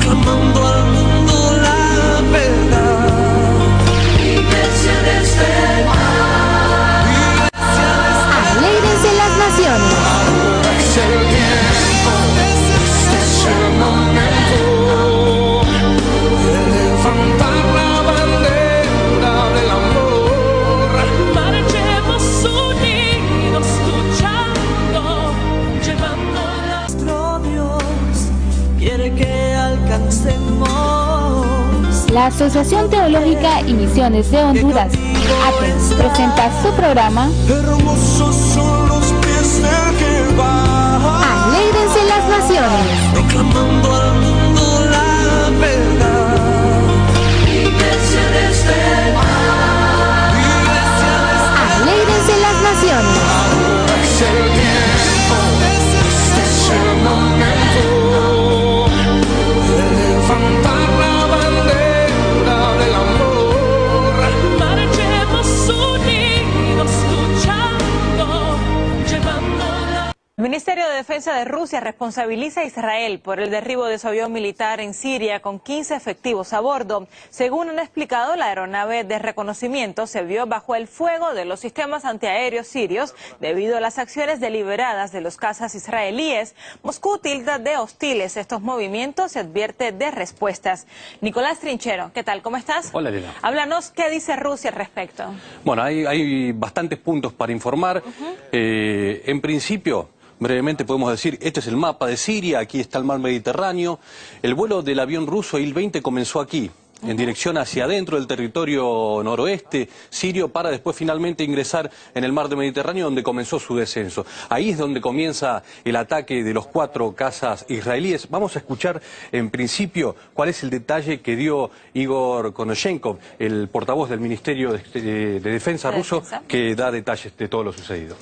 proclamando al mundo la verdad. Iglesia de este mar, Alégrense las naciones. ahora es el tiempo, este es el momento de levantar la bandera del amor. Marchemos unidos luchando, llevando Nuestro Dios quiere que alcancemos La Asociación Teológica y Misiones de Honduras, ATEM, presenta su programa hermosos son los pies del que va, Alégrense las naciones. proclamando al mundo la verdad. Iglesia de este mar, iglesia de este Alégrense las naciones. ahora es el tiempo, este es el momento de levantar la bandera del amor. marchemos unidos luchando, llevando la... El Ministerio de Defensa de Rusia responsabiliza a Israel por el derribo de su avión militar en Siria con 15 efectivos a bordo. Según han explicado, la aeronave de reconocimiento se vio bajo el fuego de los sistemas antiaéreos sirios debido a las acciones deliberadas de los cazas israelíes. Moscú tilda de hostiles estos movimientos y advierte de respuestas. Nicolás Trinchero, ¿qué tal? ¿Cómo estás? Hola, Elena. Háblanos, ¿qué dice Rusia al respecto? Bueno, hay bastantes puntos para informar. En principio, brevemente podemos decir, este es el mapa de Siria, aquí está el mar Mediterráneo. El vuelo del avión ruso Il-20 comenzó aquí, en dirección hacia adentro del territorio noroeste sirio, para después finalmente ingresar en el mar del Mediterráneo, donde comenzó su descenso. Ahí es donde comienza el ataque de los 4 cazas israelíes. Vamos a escuchar en principio cuál es el detalle que dio Igor Konashenkov, el portavoz del Ministerio de Defensa ruso, que da detalles de todo lo sucedido.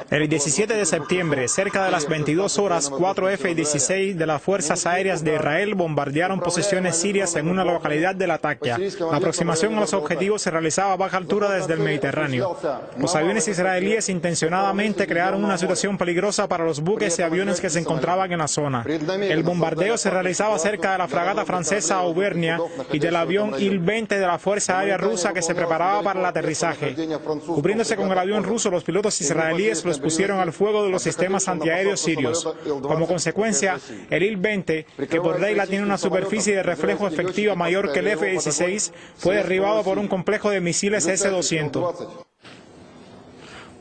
El 17 de septiembre, cerca de las 22 horas, 4 F-16 de las Fuerzas Aéreas de Israel bombardearon posiciones sirias en una localidad de Latakia. La aproximación a los objetivos se realizaba a baja altura desde el Mediterráneo. Los aviones israelíes intencionadamente crearon una situación peligrosa para los buques y aviones que se encontraban en la zona. El bombardeo se realizaba cerca de la fragata francesa Auvernia y del avión Il-20 de la Fuerza Aérea Rusa que se preparaba para el aterrizaje. Cubriéndose con el avión ruso, los pilotos israelíes los pusieron al fuego de los sistemas antiaéreos sirios. Como consecuencia, el Il-20, que por regla tiene una superficie de reflejo efectiva mayor que el F-16, fue derribado por un complejo de misiles S-200.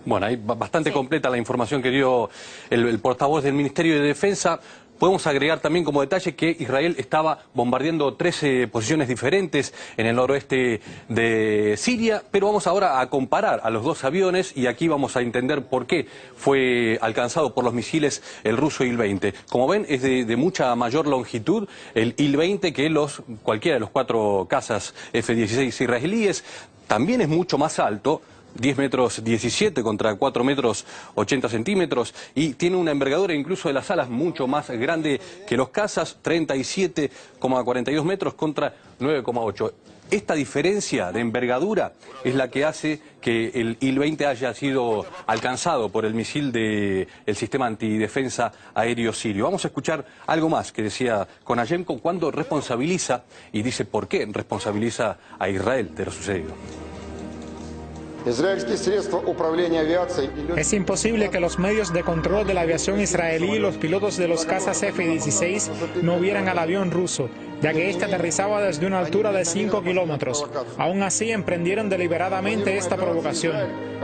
Bueno, ahí bastante completa la información que dio el portavoz del Ministerio de Defensa. Podemos agregar también como detalle que Israel estaba bombardeando 13 posiciones diferentes en el noroeste de Siria, pero vamos ahora a comparar a los dos aviones y aquí vamos a entender por qué fue alcanzado por los misiles el ruso Il-20. Como ven, es de mucha mayor longitud el Il-20 que cualquiera de los 4 cazas F-16 israelíes. También es mucho más alto, 10 metros 17 contra 4 metros 80 centímetros, y tiene una envergadura incluso de las alas mucho más grande que los cazas, 37,42 metros contra 9,8. Esta diferencia de envergadura es la que hace que el Il-20 haya sido alcanzado por el misil del sistema antidefensa aéreo sirio. Vamos a escuchar algo más que decía Konashenkov cuando responsabiliza y dice por qué responsabiliza a Israel de lo sucedido. Es imposible que los medios de control de la aviación israelí y los pilotos de los cazas F-16 no vieran al avión ruso, ya que este aterrizaba desde una altura de 5 kilómetros. Aún así, emprendieron deliberadamente esta provocación.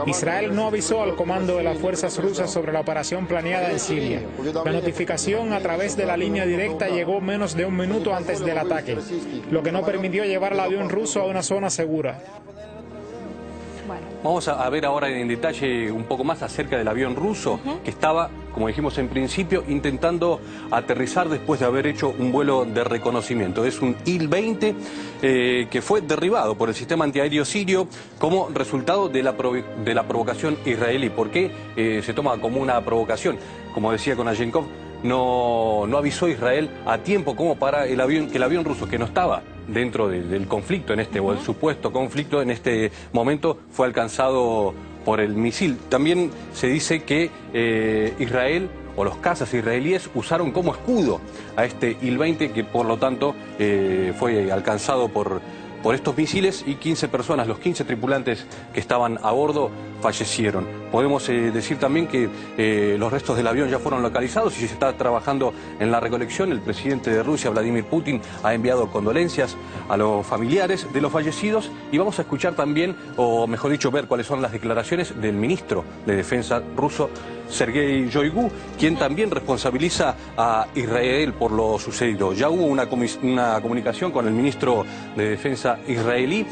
Israel no avisó al comando de las fuerzas rusas sobre la operación planeada en Siria. La notificación a través de la línea directa llegó menos de un minuto antes del ataque, lo que no permitió llevar al avión ruso a una zona segura. Vamos a ver ahora en detalle un poco más acerca del avión ruso que estaba, como dijimos en principio, intentando aterrizar después de haber hecho un vuelo de reconocimiento. Es un Il-20 que fue derribado por el sistema antiaéreo sirio como resultado de la provocación israelí. ¿Por qué se toma como una provocación? Como decía Konashenkov, no avisó Israel a tiempo como para que el avión ruso, que no estaba dentro del conflicto o el supuesto conflicto en este momento, fue alcanzado por el misil. También se dice que Israel o los cazas israelíes usaron como escudo a este Il-20, que por lo tanto fue alcanzado por estos misiles, y 15 personas, los 15 tripulantes que estaban a bordo, fallecieron. Podemos decir también que los restos del avión ya fueron localizados y se está trabajando en la recolección. El presidente de Rusia, Vladimir Putin, ha enviado condolencias a los familiares de los fallecidos, y vamos a escuchar también, o mejor dicho, ver cuáles son las declaraciones del ministro de Defensa ruso, Sergei Shoigu, quien también responsabiliza a Israel por lo sucedido. Ya hubo una comunicación con el ministro de Defensa israelí.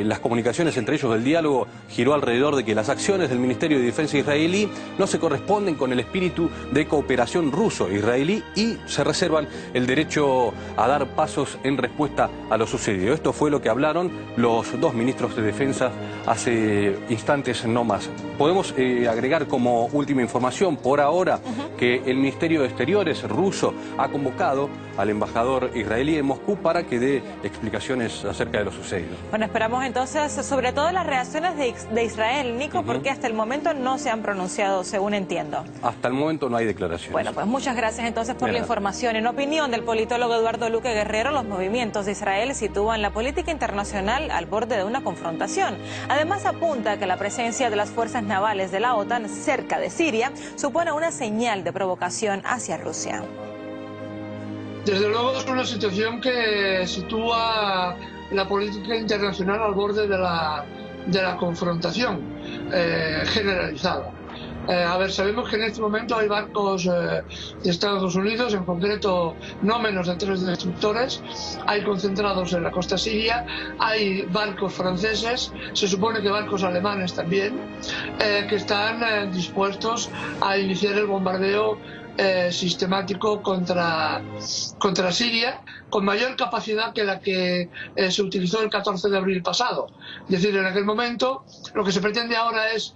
Las comunicaciones entre ellos, el diálogo, giró alrededor de que las acciones del Ministerio de Defensa israelí no se corresponden con el espíritu de cooperación ruso-israelí y se reservan el derecho a dar pasos en respuesta a lo sucedido. Esto fue lo que hablaron los dos ministros de Defensa hace instantes no más. Podemos agregar como última información por ahora que el Ministerio de Exteriores ruso ha convocado al embajador israelí en Moscú para que dé explicaciones acerca de lo sucedido. Bueno, esperamos entonces sobre todo las reacciones de Israel, Nico, porque hasta el momento no se han pronunciado, según entiendo. Hasta el momento no hay declaraciones. Bueno, pues muchas gracias entonces por la información. En opinión del politólogo Eduardo Luque Guerrero, los movimientos de Israel sitúan la política internacional al borde de una confrontación. Además, apunta que la presencia de las fuerzas navales de la OTAN cerca de Siria supone una señal de provocación hacia Rusia. Desde luego es una situación que sitúa la política internacional al borde de la confrontación generalizada. Sabemos que en este momento hay barcos de Estados Unidos, en concreto no menos de 3 destructores, hay concentrados en la costa siria, hay barcos franceses, se supone que barcos alemanes también, que están dispuestos a iniciar el bombardeo sistemático contra Siria, con mayor capacidad que la que se utilizó el 14 de abril pasado. Es decir, en aquel momento lo que se pretende ahora es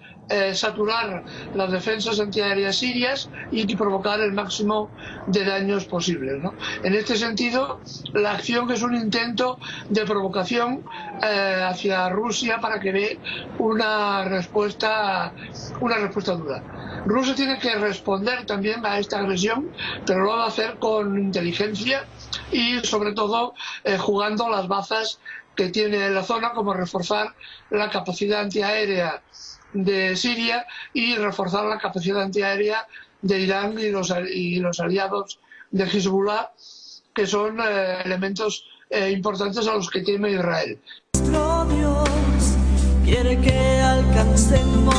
saturar las defensas antiaéreas sirias y provocar el máximo de daños posibles, ¿no? En este sentido, la acción es un intento de provocación hacia Rusia para que dé una respuesta dura. Rusia tiene que responder también a esta agresión, pero lo va a hacer con inteligencia y sobre todo jugando las bazas que tiene la zona, como reforzar la capacidad antiaérea de Siria y reforzar la capacidad antiaérea de Irán y los aliados de Hezbollah, que son elementos importantes a los que teme Israel. Nuestro Dios quiere que alcancemos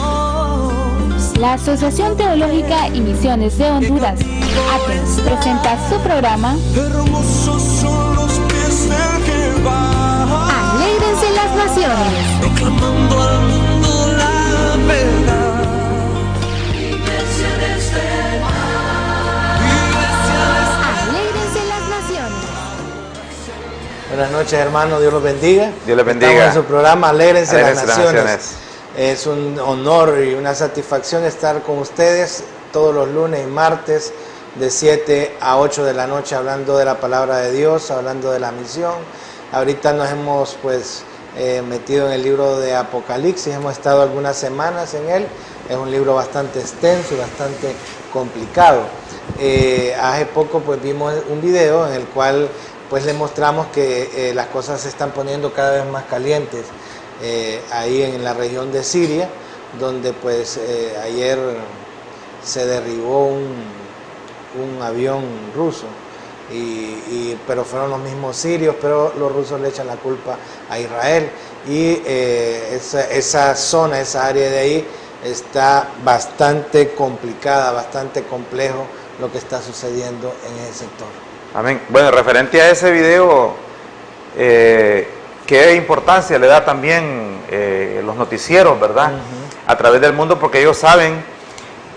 La Asociación Teológica y Misiones de Honduras, ATEMS, presenta su programa Hermosos son los pies del que va. Alégrense las Naciones. proclamando al mundo la verdad. Iglesia desde Alégrense las Naciones. Buenas noches, hermanos, Dios los bendiga. Dios les bendiga. Estamos en su programa Alégrense las Alégrense Naciones. las Naciones. Es un honor y una satisfacción estar con ustedes todos los lunes y martes de 7 a 8 de la noche hablando de la palabra de Dios, hablando de la misión. Ahorita nos hemos metido en el libro de Apocalipsis, hemos estado algunas semanas en él. Es un libro bastante extenso y bastante complicado. Hace poco vimos un video en el cual les mostramos que las cosas se están poniendo cada vez más calientes ahí en la región de Siria, donde ayer se derribó un avión ruso, pero fueron los mismos sirios, pero los rusos le echan la culpa a Israel, y esa zona, esa área de ahí está bastante complicada, bastante complejo lo que está sucediendo en ese sector. Amén. Bueno, referente a ese video, qué importancia le da también los noticieros, ¿verdad? A través del mundo, porque ellos saben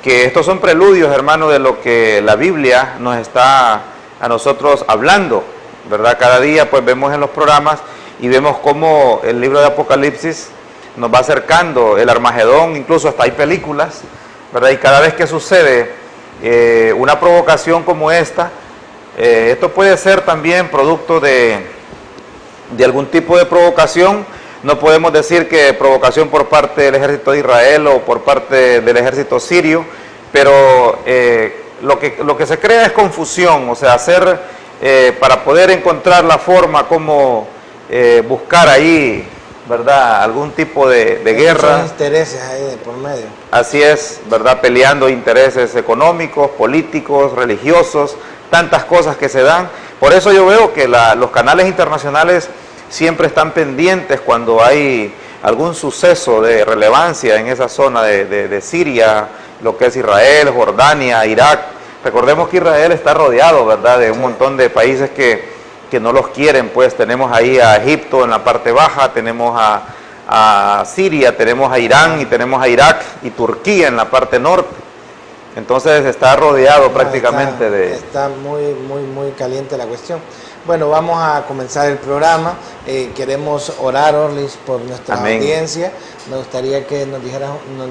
que estos son preludios, hermano, de lo que la Biblia nos está a nosotros hablando, ¿verdad? Cada día vemos en los programas y vemos cómo el libro de Apocalipsis nos va acercando el Armagedón, incluso hasta hay películas, ¿verdad? Y cada vez que sucede una provocación como esta, esto puede ser también producto de algún tipo de provocación. No podemos decir que provocación por parte del ejército de Israel o por parte del ejército sirio, pero lo que se crea es confusión, o sea, para poder encontrar la forma como buscar ahí, ¿verdad?, algún tipo de guerra. Son intereses ahí de por medio. Así es, ¿verdad?, peleando intereses económicos, políticos, religiosos, tantas cosas que se dan. Por eso yo veo que los canales internacionales siempre están pendientes cuando hay algún suceso de relevancia en esa zona de Siria, lo que es Israel, Jordania, Irak. Recordemos que Israel está rodeado, ¿verdad?, de un montón de países que no los quieren, pues tenemos ahí a Egipto en la parte baja, tenemos a Siria, tenemos a Irán y tenemos a Irak y Turquía en la parte norte. Entonces está rodeado prácticamente Está muy caliente la cuestión. Bueno, vamos a comenzar el programa. Queremos orar, Orlis, por nuestra audiencia. Me gustaría que nos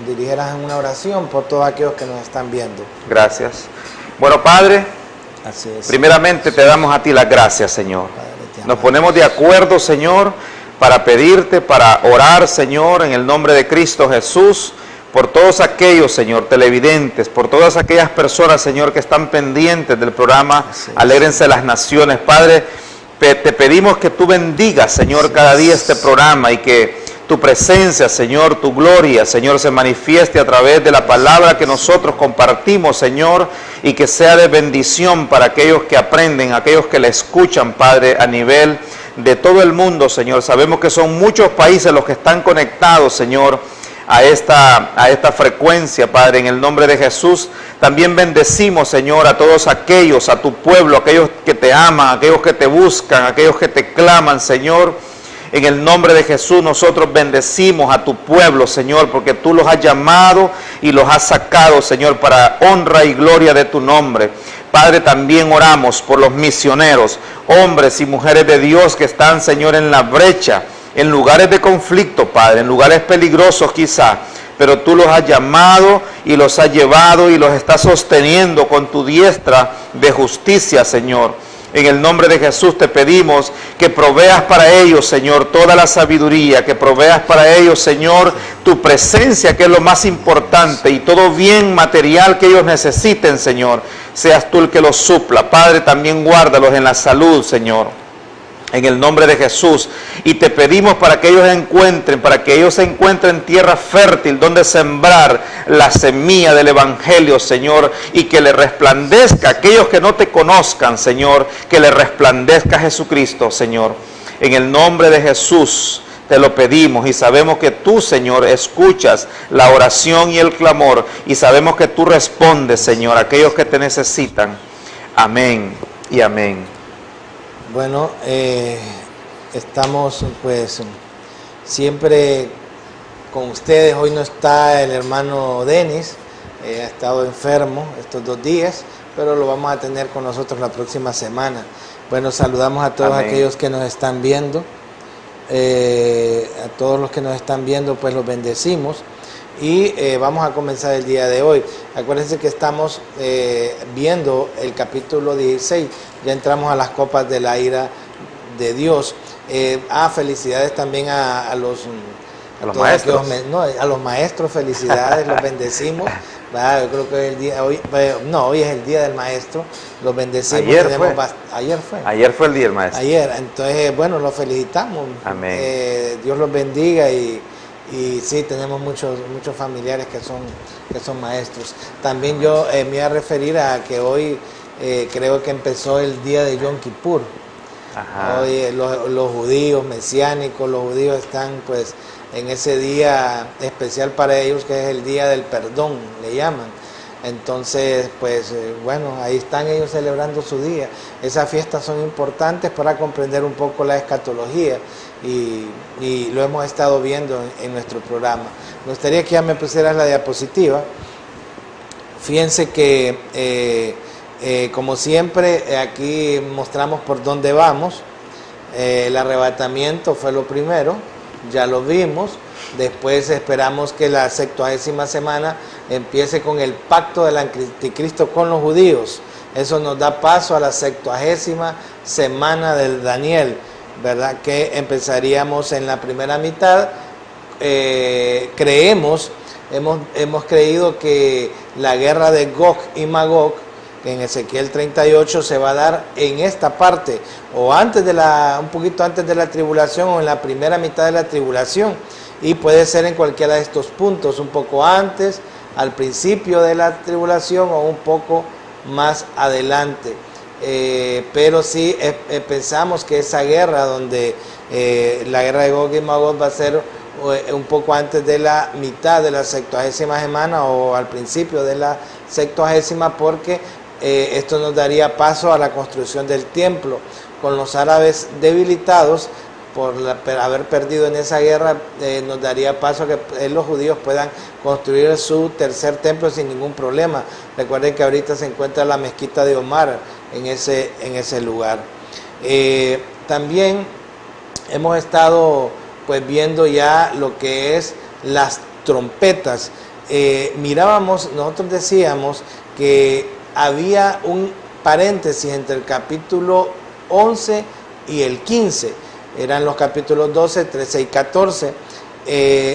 dirigieras en una oración por todos aquellos que nos están viendo. Gracias. Bueno, Padre, así es. Primeramente te damos a ti las gracias, Señor. Padre, nos ponemos de acuerdo, Señor, para pedirte, para orar, Señor, en el nombre de Cristo Jesús, por todos aquellos, Señor, televidentes, por todas aquellas personas, Señor, que están pendientes del programa Alégrense las Naciones. Padre, te pedimos que tú bendigas, Señor, cada día este programa y que tu presencia, Señor, tu gloria, Señor, se manifieste a través de la palabra que nosotros compartimos, Señor, y que sea de bendición para aquellos que aprenden, aquellos que la escuchan, Padre, a nivel de todo el mundo, Señor. Sabemos que son muchos países los que están conectados, Señor, a esta frecuencia, Padre, en el nombre de Jesús. También bendecimos, Señor, a todos aquellos, a tu pueblo, aquellos que te aman, aquellos que te buscan, aquellos que te claman, Señor. En el nombre de Jesús nosotros bendecimos a tu pueblo, Señor, porque tú los has llamado y los has sacado, Señor, para honra y gloria de tu nombre. Padre, también oramos por los misioneros, hombres y mujeres de Dios que están, Señor, en la brecha, en lugares de conflicto, Padre, en lugares peligrosos quizá, pero tú los has llamado y los has llevado y los estás sosteniendo con tu diestra de justicia, Señor. En el nombre de Jesús te pedimos que proveas para ellos, Señor, toda la sabiduría, que proveas para ellos, Señor, tu presencia, que es lo más importante, y todo bien material que ellos necesiten, Señor, seas tú el que los supla. Padre, también guárdalos en la salud, Señor, en el nombre de Jesús. Y te pedimos para que ellos encuentren tierra fértil donde sembrar la semilla del Evangelio, Señor, y que le resplandezca a aquellos que no te conozcan, Señor, que le resplandezca a Jesucristo, Señor. En el nombre de Jesús te lo pedimos y sabemos que tú, Señor, escuchas la oración y el clamor y sabemos que tú respondes, Señor, a aquellos que te necesitan. Amén y amén. Bueno, estamos pues siempre con ustedes. Hoy no está el hermano Denis, ha estado enfermo estos 2 días, pero lo vamos a tener con nosotros la próxima semana. Bueno, saludamos a todos aquellos que nos están viendo, a todos los que nos están viendo, pues los bendecimos. Y vamos a comenzar el día de hoy. Acuérdense que estamos viendo el capítulo 16. Ya entramos a las copas de la ira de Dios. Felicidades también a los maestros. A los maestros, felicidades, los bendecimos. Yo creo que el día hoy es el día del maestro. Los bendecimos. Ayer fue el día del maestro. Ayer, entonces, bueno, los felicitamos. Amén. Dios los bendiga y sí, tenemos muchos familiares que son maestros. También yo me voy a referir a que hoy creo que empezó el día de Yom Kippur. Ajá. Hoy los judíos mesiánicos, los judíos están pues en ese día especial para ellos, que es el día del perdón, le llaman. Entonces, pues bueno, ahí están ellos celebrando su día. Esas fiestas son importantes para comprender un poco la escatología y lo hemos estado viendo en nuestro programa. Me gustaría que ya me pusieras la diapositiva. Fíjense que, como siempre, aquí mostramos por dónde vamos. El arrebatamiento fue lo primero, ya lo vimos. Después esperamos que la 70ª semana empiece con el pacto del anticristo con los judíos. Eso nos da paso a la 70ª semana del Daniel, ¿verdad? Que empezaríamos en la primera mitad. Creemos hemos creído que la guerra de Gog y Magog, que en Ezequiel 38 se va a dar en esta parte, o antes de un poquito antes de la tribulación, o en la primera mitad de la tribulación, y puede ser en cualquiera de estos puntos, un poco antes, al principio de la tribulación, o un poco más adelante. Pero sí pensamos que esa guerra, donde la guerra de Gog y Magog va a ser un poco antes de la mitad de la 70ª semana, o al principio de la 70ª, porque esto nos daría paso a la construcción del templo. Con los árabes debilitados por haber perdido en esa guerra, nos daría paso a que los judíos puedan construir su tercer templo sin ningún problema. Recuerden que ahorita se encuentra la mezquita de Omar en ese lugar. También hemos estado pues viendo ya lo que es las trompetas. Nosotros decíamos que había un paréntesis entre el capítulo 11 y el 15, eran los capítulos 12, 13 y 14.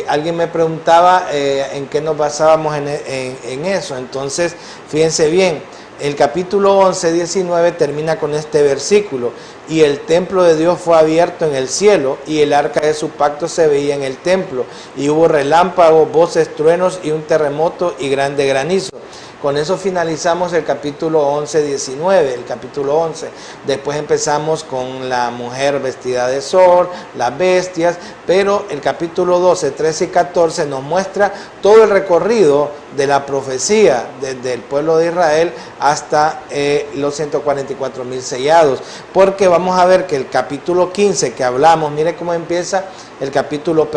Alguien me preguntaba en qué nos basábamos en eso. Entonces, fíjense bien, el capítulo 11, 19 termina con este versículo: y el templo de Dios fue abierto en el cielo, y el arca de su pacto se veía en el templo, y hubo relámpagos, voces, truenos, y un terremoto y grande granizo. Con eso finalizamos el capítulo 11, 19, el capítulo 11. Después empezamos con la mujer vestida de sol, las bestias, pero el capítulo 12, 13 y 14 nos muestra todo el recorrido de la profecía desde el pueblo de Israel hasta los 144.000 sellados. Porque vamos a ver que el capítulo 15 que hablamos, mire cómo empieza el capítulo,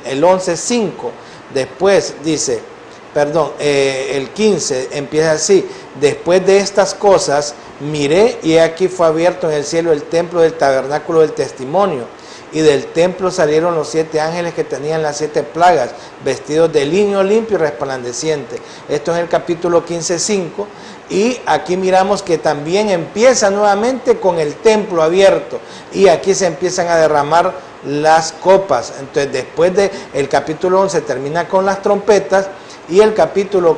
el 11, 5. Después dice... el 15 empieza así: después de estas cosas miré, y aquí fue abierto en el cielo el templo del tabernáculo del testimonio, y del templo salieron los 7 ángeles que tenían las 7 plagas, vestidos de lino limpio y resplandeciente. Esto es el capítulo 15, 5, y aquí miramos que también empieza nuevamente con el templo abierto, y aquí se empiezan a derramar las copas. Entonces, después del capítulo 11 termina con las trompetas, y el capítulo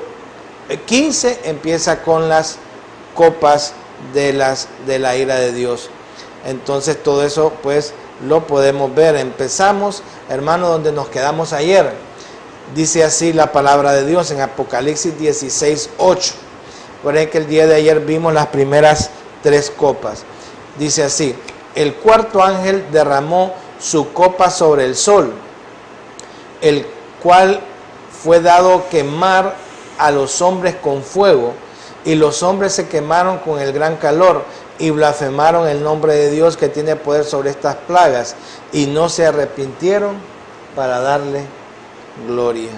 15 empieza con las copas de la ira de Dios. Entonces todo eso pues lo podemos ver. Empezamos, hermano, donde nos quedamos ayer. Dice así la palabra de Dios en Apocalipsis 16, 8. Recuerden que el día de ayer vimos las primeras 3 copas. Dice así: el cuarto ángel derramó su copa sobre el sol, el cual fue dado quemar a los hombres con fuego, y los hombres se quemaron con el gran calor, y blasfemaron el nombre de Dios que tiene poder sobre estas plagas, y no se arrepintieron para darle gloria.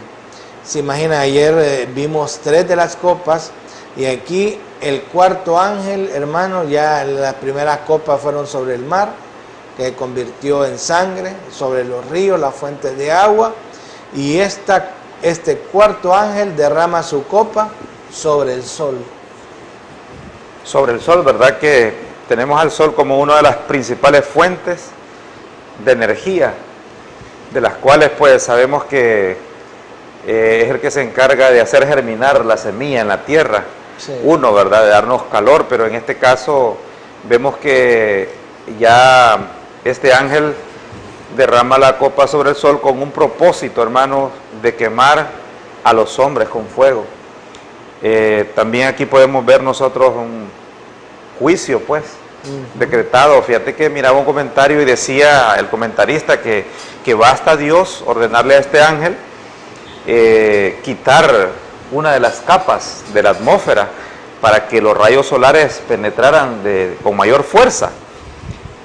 Se imagina, ayer vimos 3 de las copas, y aquí el cuarto ángel, hermano, ya las primeras copas fueron sobre el mar, que convirtió en sangre, sobre los ríos, las fuentes de agua, y este cuarto ángel derrama su copa sobre el sol. Sobre el sol, ¿verdad? Que tenemos al sol como una de las principales fuentes de energía, de las cuales pues sabemos que es el que se encarga de hacer germinar la semilla en la tierra. Sí. Uno, ¿verdad? De darnos calor, pero en este caso vemos que ya este ángel derrama la copa sobre el sol con un propósito, hermanos, de quemar a los hombres con fuego. También aquí podemos ver nosotros un juicio, pues, decretado. Fíjate que miraba un comentario y decía el comentarista que basta Dios ordenarle a este ángel quitar una de las capas de la atmósfera para que los rayos solares penetraran con mayor fuerza.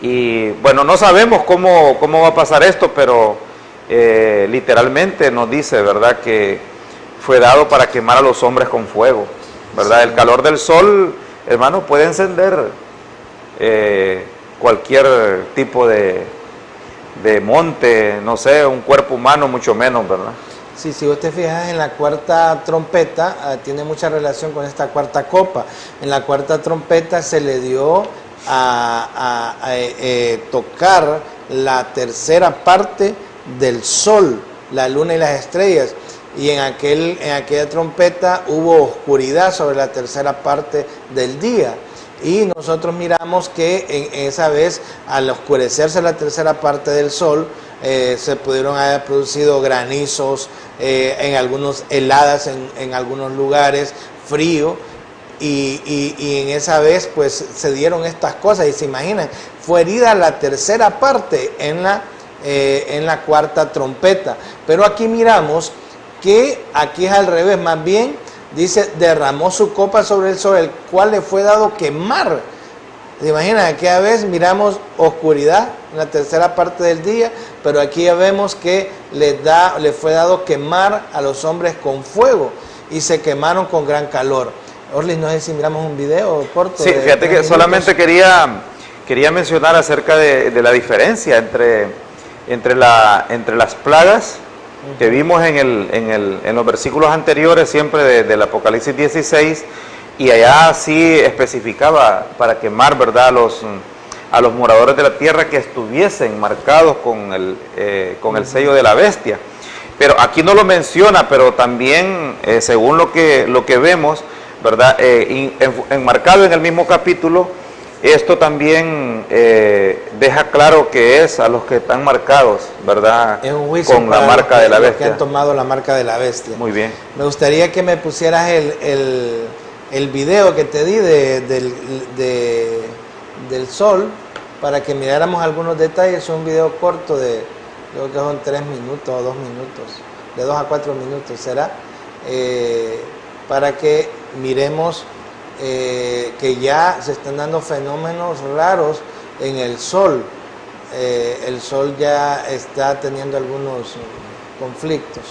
Y bueno, no sabemos cómo va a pasar esto, pero literalmente nos dice, ¿verdad?, que fue dado para quemar a los hombres con fuego, ¿verdad? Sí. El calor del sol, hermano, puede encender cualquier tipo de monte, no sé, un cuerpo humano, mucho menos, ¿verdad? Sí, si vos te fijas en la cuarta trompeta, tiene mucha relación con esta cuarta copa. En la cuarta trompeta se le dio a tocar la tercera parte del sol, la luna y las estrellas. y en aquella trompeta hubo oscuridad sobre la tercera parte del día. Y nosotros miramos que en esa vez, al oscurecerse la tercera parte del sol, se pudieron haber producido granizos, en algunos heladas en algunos lugares, frío, y en esa vez pues se dieron estas cosas, y se imaginan, fue herida la tercera parte en la cuarta trompeta. Pero aquí miramos que aquí es al revés, más bien dice, derramó su copa sobre el sol, el cual le fue dado quemar. ¿Se imaginan? Aquella vez miramos oscuridad en la tercera parte del día, pero aquí ya vemos que le fue dado quemar a los hombres con fuego, y se quemaron con gran calor. Orlis, no sé si miramos un video corto. Sí, fíjate que solamente quería mencionar acerca de la diferencia entre las plagas que vimos en los versículos anteriores, siempre del Apocalipsis 16, y allá sí especificaba para quemar, ¿verdad?, a los moradores de la tierra que estuviesen marcados con el sello de la bestia. Pero aquí no lo menciona, pero también según lo que vemos, ¿verdad?, enmarcado en el mismo capítulo, esto también deja claro que es a los que están marcados, ¿verdad?, con la marca de la bestia. Que han tomado la marca de la bestia. Muy bien. Me gustaría que me pusieras el video que te di del sol, para que miráramos algunos detalles. Es un video corto creo que son 3 minutos o 2 minutos, de 2 a 4 minutos será, para que miremos que ya se están dando fenómenos raros en el sol. El sol ya está teniendo algunos conflictos.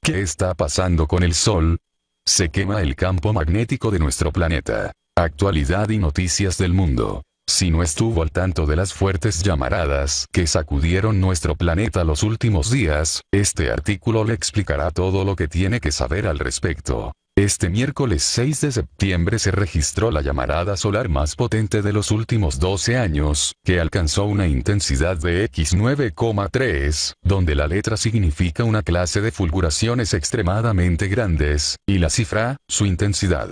¿Qué está pasando con el sol? Se quema el campo magnético de nuestro planeta. Actualidad y noticias del mundo. Si no estuvo al tanto de las fuertes llamaradas que sacudieron nuestro planeta los últimos días, este artículo le explicará todo lo que tiene que saber al respecto. Este miércoles 6 de septiembre se registró la llamarada solar más potente de los últimos 12 años, que alcanzó una intensidad de X9,3, donde la letra significa una clase de fulguraciones extremadamente grandes, y la cifra, su intensidad.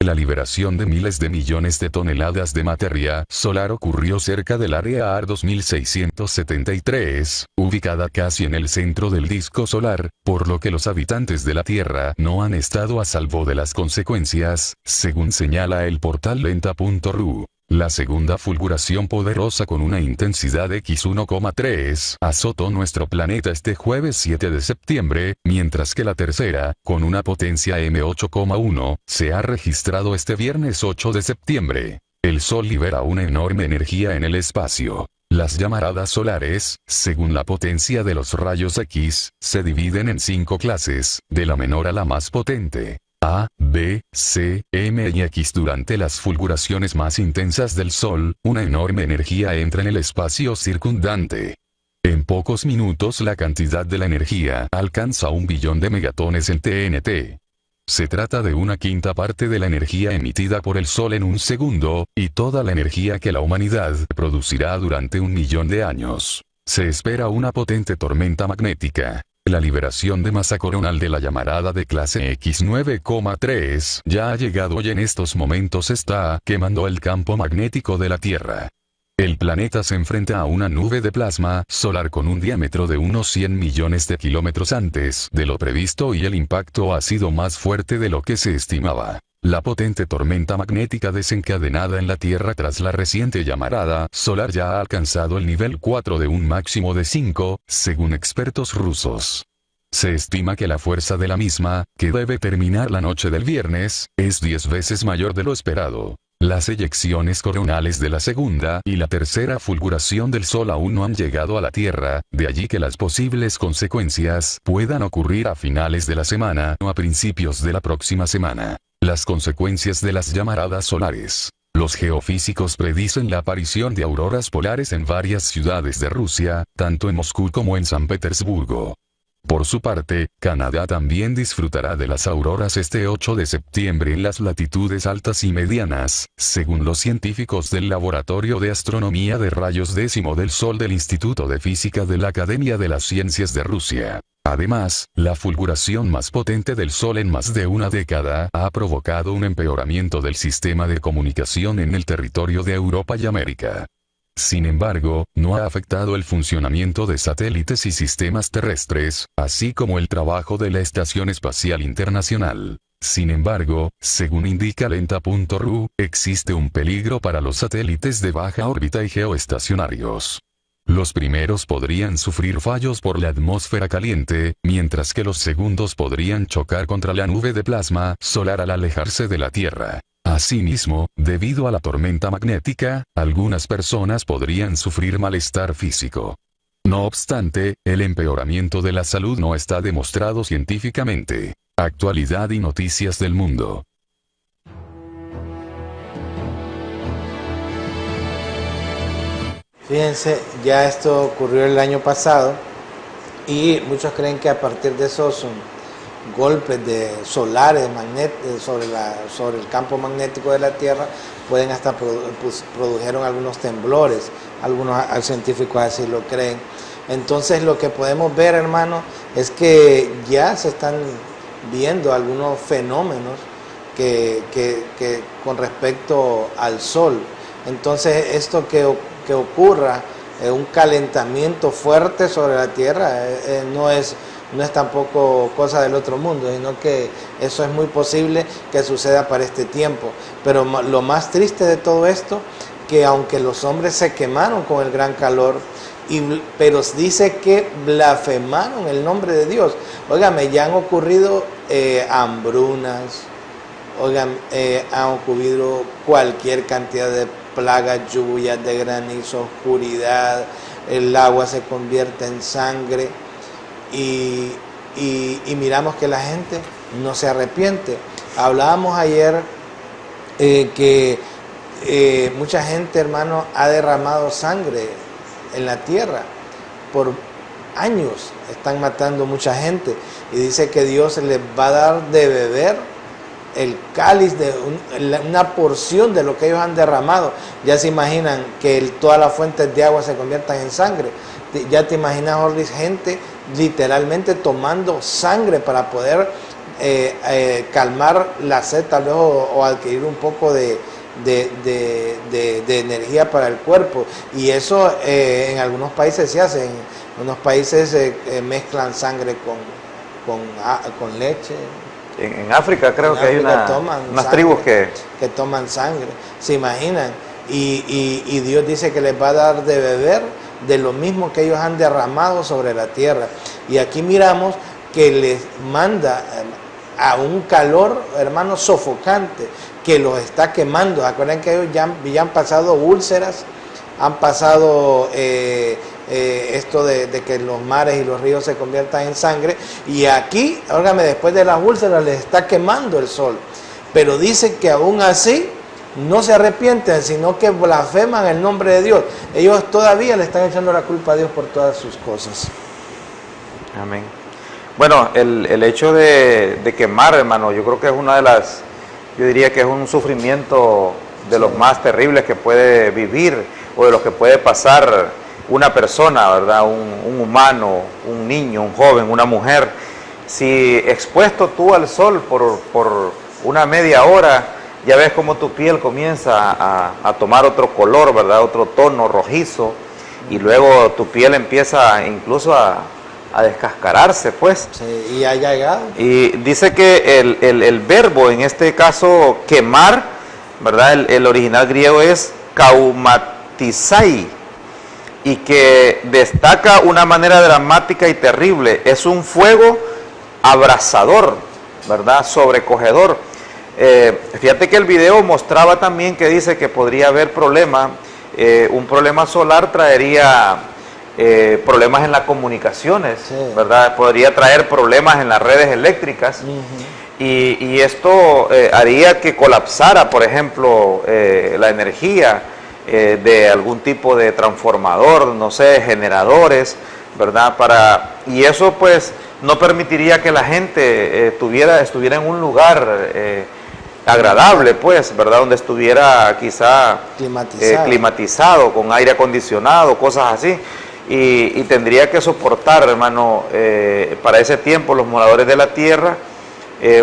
La liberación de miles de millones de toneladas de materia solar ocurrió cerca del área AR 2673, ubicada casi en el centro del disco solar, por lo que los habitantes de la Tierra no han estado a salvo de las consecuencias, según señala el portal lenta.ru. La segunda fulguración poderosa con una intensidad X1,3 azotó nuestro planeta este jueves 7 de septiembre, mientras que la tercera, con una potencia M8,1, se ha registrado este viernes 8 de septiembre. El Sol libera una enorme energía en el espacio. Las llamaradas solares, según la potencia de los rayos X, se dividen en 5 clases, de la menor a la más potente. A, B, C, M y X. Durante las fulguraciones más intensas del Sol, una enorme energía entra en el espacio circundante. En pocos minutos la cantidad de la energía alcanza 1 billón de megatones en TNT. Se trata de una quinta parte de la energía emitida por el Sol en un segundo, y toda la energía que la humanidad producirá durante 1 millón de años. Se espera una potente tormenta magnética. La liberación de masa coronal de la llamarada de clase X9,3 ya ha llegado y en estos momentos está quemando el campo magnético de la Tierra. El planeta se enfrenta a una nube de plasma solar con un diámetro de unos 100 millones de kilómetros antes de lo previsto, y el impacto ha sido más fuerte de lo que se estimaba. La potente tormenta magnética desencadenada en la Tierra tras la reciente llamarada solar ya ha alcanzado el nivel 4 de un máximo de 5, según expertos rusos. Se estima que la fuerza de la misma, que debe terminar la noche del viernes, es 10 veces mayor de lo esperado. Las eyecciones coronales de la segunda y la tercera fulguración del Sol aún no han llegado a la Tierra, de allí que las posibles consecuencias puedan ocurrir a finales de la semana o a principios de la próxima semana. Las consecuencias de las llamaradas solares. Los geofísicos predicen la aparición de auroras polares en varias ciudades de Rusia, tanto en Moscú como en San Petersburgo. Por su parte, Canadá también disfrutará de las auroras este 8 de septiembre en las latitudes altas y medianas, según los científicos del Laboratorio de Astronomía de Rayos Décimo del Sol del Instituto de Física de la Academia de las Ciencias de Rusia. Además, la fulguración más potente del Sol en más de una década ha provocado un empeoramiento del sistema de comunicación en el territorio de Europa y América. Sin embargo, no ha afectado el funcionamiento de satélites y sistemas terrestres, así como el trabajo de la Estación Espacial Internacional. Sin embargo, según indica Lenta.ru, existe un peligro para los satélites de baja órbita y geoestacionarios. Los primeros podrían sufrir fallos por la atmósfera caliente, mientras que los segundos podrían chocar contra la nube de plasma solar al alejarse de la Tierra. Asimismo, debido a la tormenta magnética, algunas personas podrían sufrir malestar físico. No obstante, el empeoramiento de la salud no está demostrado científicamente. Actualidad y noticias del mundo. Fíjense, ya esto ocurrió el año pasado y muchos creen que a partir de esos golpes de solares sobre el campo magnético de la Tierra pueden hasta produjeron algunos temblores, algunos científicos así lo creen. Entonces lo que podemos ver, hermano, es que ya se están viendo algunos fenómenos que con respecto al Sol. Entonces esto que ocurra, un calentamiento fuerte sobre la Tierra, no es tampoco cosa del otro mundo, sino que eso es muy posible que suceda para este tiempo. Pero lo más triste de todo esto, que aunque los hombres se quemaron con el gran calor, pero dice que blasfemaron el nombre de Dios. Óigame, ya han ocurrido hambrunas, han ocurrido cualquier cantidad de plagas, lluvias de granizo, oscuridad, el agua se convierte en sangre. Y miramos que la gente no se arrepiente. Hablábamos ayer que mucha gente, hermano, ha derramado sangre en la tierra. Por años están matando mucha gente. Y dice que Dios les va a dar de beber el cáliz de una porción de lo que ellos han derramado. Ya se imaginan que todas las fuentes de agua se conviertan en sangre. Ya te imaginas, Orlis, gente literalmente tomando sangre para poder calmar la sed tal vez o adquirir un poco de energía para el cuerpo. Y eso en algunos países se hace. En unos países mezclan sangre con leche. En África creo que hay unas tribus que toman sangre, se imaginan. Y Dios dice que les va a dar de beber de lo mismo que ellos han derramado sobre la tierra. Y aquí miramos que les manda a un calor, hermano, sofocante, que los está quemando. Acuérdense que ellos ya han pasado úlceras, han pasado esto de que los mares y los ríos se conviertan en sangre, y aquí, óigame, después de las úlceras les está quemando el sol, pero dice que aún así no se arrepienten, sino que blasfeman el nombre de Dios. Ellos todavía le están echando la culpa a Dios por todas sus cosas. Amén. Bueno, el hecho de quemar, hermano, yo creo que es una de las, yo diría que es un sufrimiento de los más terribles que puede vivir o de los que puede pasar una persona, ¿verdad? Un humano, un niño, un joven, una mujer. Si expuesto tú al sol por una media hora, ya ves cómo tu piel comienza a tomar otro color, ¿verdad? Otro tono rojizo, y luego tu piel empieza incluso a descascararse, pues. Sí, y ha llegado. Y dice que el verbo, en este caso, quemar, ¿verdad? El original griego es kaumatizai, y que destaca una manera dramática y terrible. Es un fuego abrasador, ¿verdad? Sobrecogedor. Fíjate que el video mostraba también que dice que podría haber problema, un problema solar traería problemas en las comunicaciones, sí, ¿verdad? Podría traer problemas en las redes eléctricas, y esto haría que colapsara, por ejemplo, la energía de algún tipo de transformador, no sé, generadores, ¿verdad? Y eso pues no permitiría que la gente estuviera en un lugar agradable, pues, ¿verdad? Donde estuviera quizá climatizado, con aire acondicionado, cosas así. Y tendría que soportar, hermano, para ese tiempo los moradores de la tierra,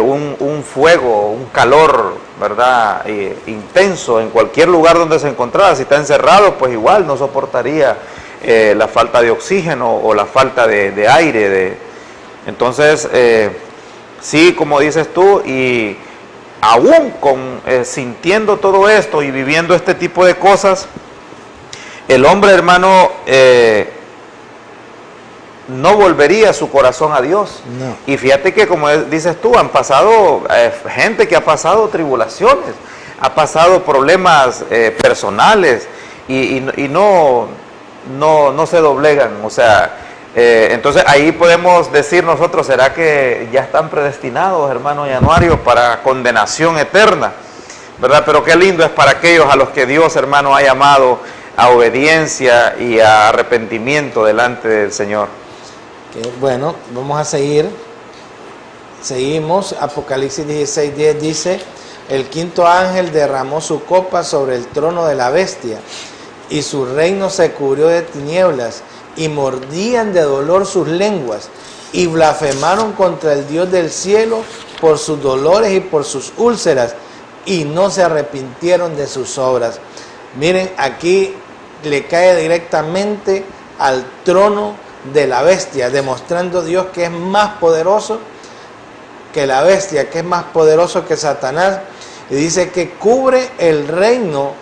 un fuego, un calor, ¿verdad? Intenso en cualquier lugar donde se encontrara. Si está encerrado, pues igual no soportaría la falta de oxígeno o la falta de aire. Entonces, sí, como dices tú, y aún sintiendo todo esto y viviendo este tipo de cosas, el hombre, hermano, no volvería su corazón a Dios. No. Y fíjate que, como dices tú, han pasado gente que ha pasado tribulaciones, ha pasado problemas personales y no se doblegan. O sea, entonces ahí podemos decir nosotros, ¿será que ya están predestinados, hermano Januario, para condenación eterna? ¿Verdad? Pero qué lindo es para aquellos a los que Dios, hermano, ha llamado a obediencia y a arrepentimiento delante del Señor. Bueno, vamos a seguir. Seguimos. Apocalipsis 16:10 dice: el quinto ángel derramó su copa sobre el trono de la bestia, y su reino se cubrió de tinieblas, y mordían de dolor sus lenguas, y blasfemaron contra el Dios del cielo por sus dolores y por sus úlceras, y no se arrepintieron de sus obras. Miren, aquí le cae directamente al trono de la bestia, demostrando Dios que es más poderoso que la bestia, que es más poderoso que Satanás, y dice que cubre el reino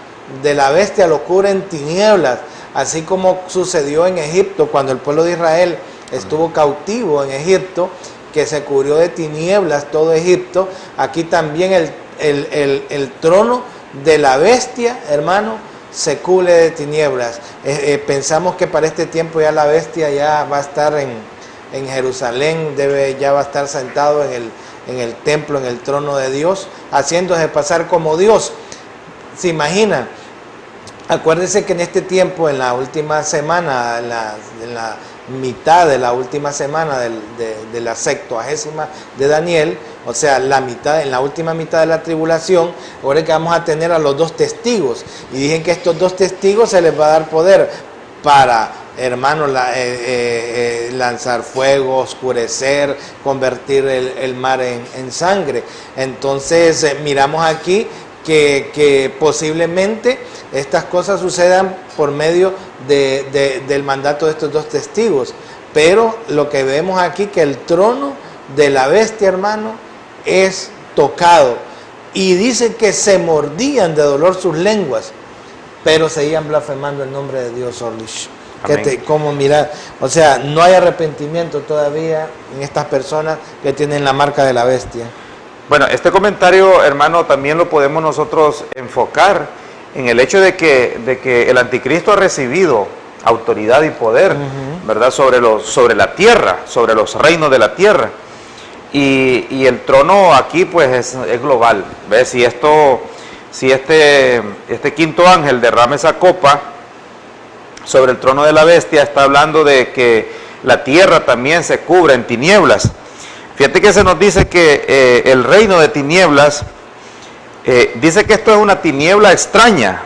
de la bestia, lo cubre en tinieblas, así como sucedió en Egipto cuando el pueblo de Israel estuvo cautivo en Egipto, que se cubrió de tinieblas todo Egipto. Aquí también el trono de la bestia, hermano, se cubre de tinieblas. Pensamos que para este tiempo ya la bestia ya va a estar en Jerusalén, ya va a estar sentado en el templo, en el trono de Dios, haciéndose pasar como Dios. ¿Se imagina? Acuérdense que en este tiempo, en la última semana, en la mitad de la última semana de la 70ª de Daniel, o sea, en la última mitad de la tribulación, ahora que vamos a tener a los dos testigos, y dicen que estos dos testigos se les va a dar poder para, hermanos, lanzar fuego, oscurecer, convertir el mar en sangre. Entonces miramos aquí que posiblemente estas cosas sucedan por medio del mandato de estos dos testigos, pero lo que vemos aquí, que el trono de la bestia, hermano, es tocado, y dice que se mordían de dolor sus lenguas, pero seguían blasfemando el nombre de Dios. Orlish, ¿cómo mirar? O sea, no hay arrepentimiento todavía en estas personas que tienen la marca de la bestia. Bueno, este comentario, hermano, también lo podemos nosotros enfocar en el hecho de que el anticristo ha recibido autoridad y poder, ¿verdad?, sobre la tierra, sobre los reinos de la tierra. Y el trono aquí pues es global. ¿Ves? Si este quinto ángel derrama esa copa sobre el trono de la bestia, está hablando de que la tierra también se cubre en tinieblas. Fíjate que se nos dice que el reino de tinieblas, dice que esto es una tiniebla extraña.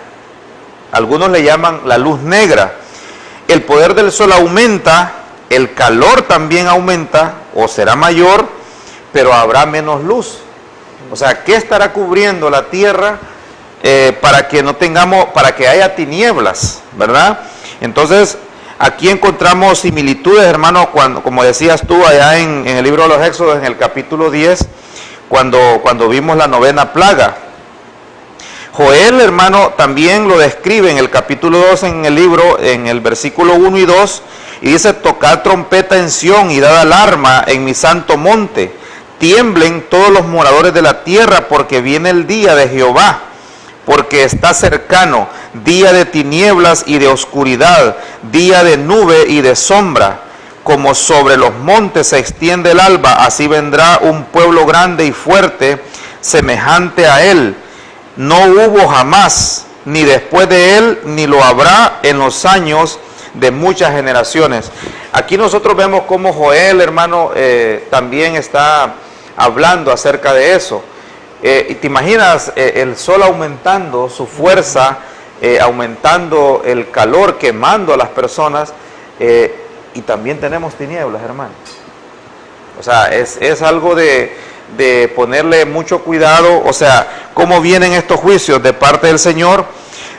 Algunos le llaman la luz negra. El poder del sol aumenta, el calor también aumenta o será mayor, pero habrá menos luz. O sea, ¿qué estará cubriendo la tierra para que haya tinieblas, ¿verdad? Entonces, aquí encontramos similitudes, hermano, como decías tú allá en el libro de los Éxodos, en el capítulo 10, cuando vimos la 9ª plaga. Joel, hermano, también lo describe en el capítulo 2 en el libro, en el versículo 1 y 2, y dice: tocad trompeta en Sión y dad alarma en mi santo monte. Tiemblen todos los moradores de la tierra, porque viene el día de Jehová, porque está cercano, día de tinieblas y de oscuridad, día de nube y de sombra. Como sobre los montes se extiende el alba, así vendrá un pueblo grande y fuerte, semejante a él. No hubo jamás, ni después de él, ni lo habrá en los años de muchas generaciones. aquí nosotros vemos cómo Joel, hermano, también está hablando acerca de eso. Y te imaginas el sol aumentando su fuerza, aumentando el calor, quemando a las personas, y también tenemos tinieblas, hermano. O sea, es algo de ponerle mucho cuidado, o sea, cómo vienen estos juicios de parte del Señor.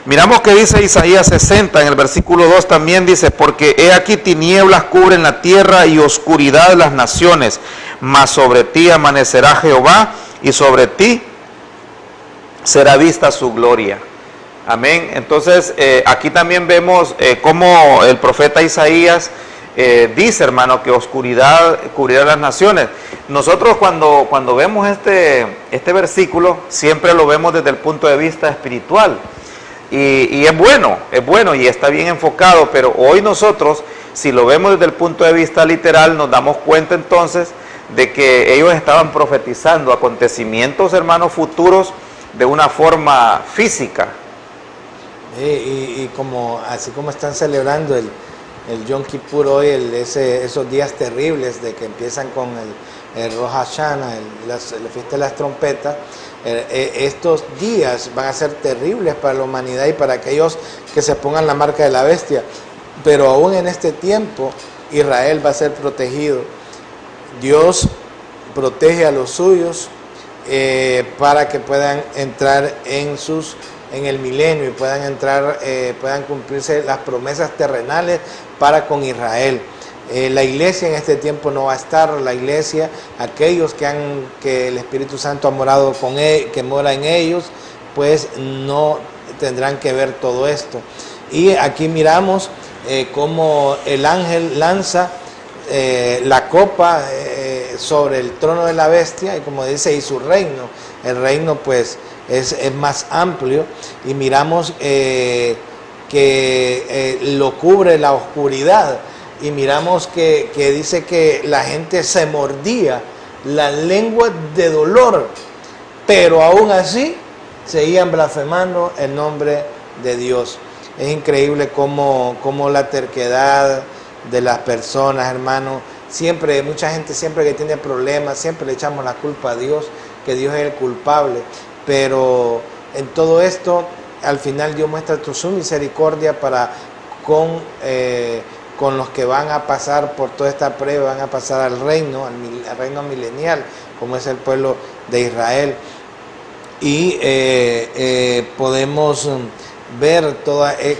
Miramos que dice Isaías 60, en el versículo 2 también dice, porque he aquí tinieblas cubren la tierra y oscuridad las naciones, mas sobre ti amanecerá Jehová y sobre ti será vista su gloria. Amén. Entonces, aquí también vemos cómo el profeta Isaías dice, hermano, que oscuridad cubrirá las naciones. Nosotros cuando vemos este versículo, siempre lo vemos desde el punto de vista espiritual. Y es bueno y está bien enfocado, pero hoy nosotros, si lo vemos desde el punto de vista literal, nos damos cuenta entonces de que ellos estaban profetizando acontecimientos, hermanos, futuros de una forma física. Y así como están celebrando el Yom Kippur hoy, esos días terribles de que empiezan con el Rosh Hashanah, la fiesta de las trompetas, estos días van a ser terribles para la humanidad y para aquellos que se pongan la marca de la bestia. Pero aún en este tiempo, Israel va a ser protegido. Dios protege a los suyos para que puedan entrar en el milenio y puedan cumplirse las promesas terrenales para con Israel. La iglesia en este tiempo no va a estar. La iglesia, aquellos que el Espíritu Santo ha morado con él, que mora en ellos, pues no tendrán que ver todo esto. Y aquí miramos cómo el ángel lanza la copa sobre el trono de la bestia, y como dice, y su reino. El reino pues es más amplio, y miramos que lo cubre la oscuridad, y miramos que dice que la gente se mordía la lengua de dolor, pero aún así seguían blasfemando el nombre de Dios. Es increíble cómo la terquedad de las personas, hermano, mucha gente siempre que tiene problemas, siempre le echamos la culpa a Dios, que Dios es el culpable, pero en todo esto, al final Dios muestra su misericordia con los que van a pasar por toda esta prueba, van a pasar al reino milenial, como es el pueblo de Israel. Y podemos ver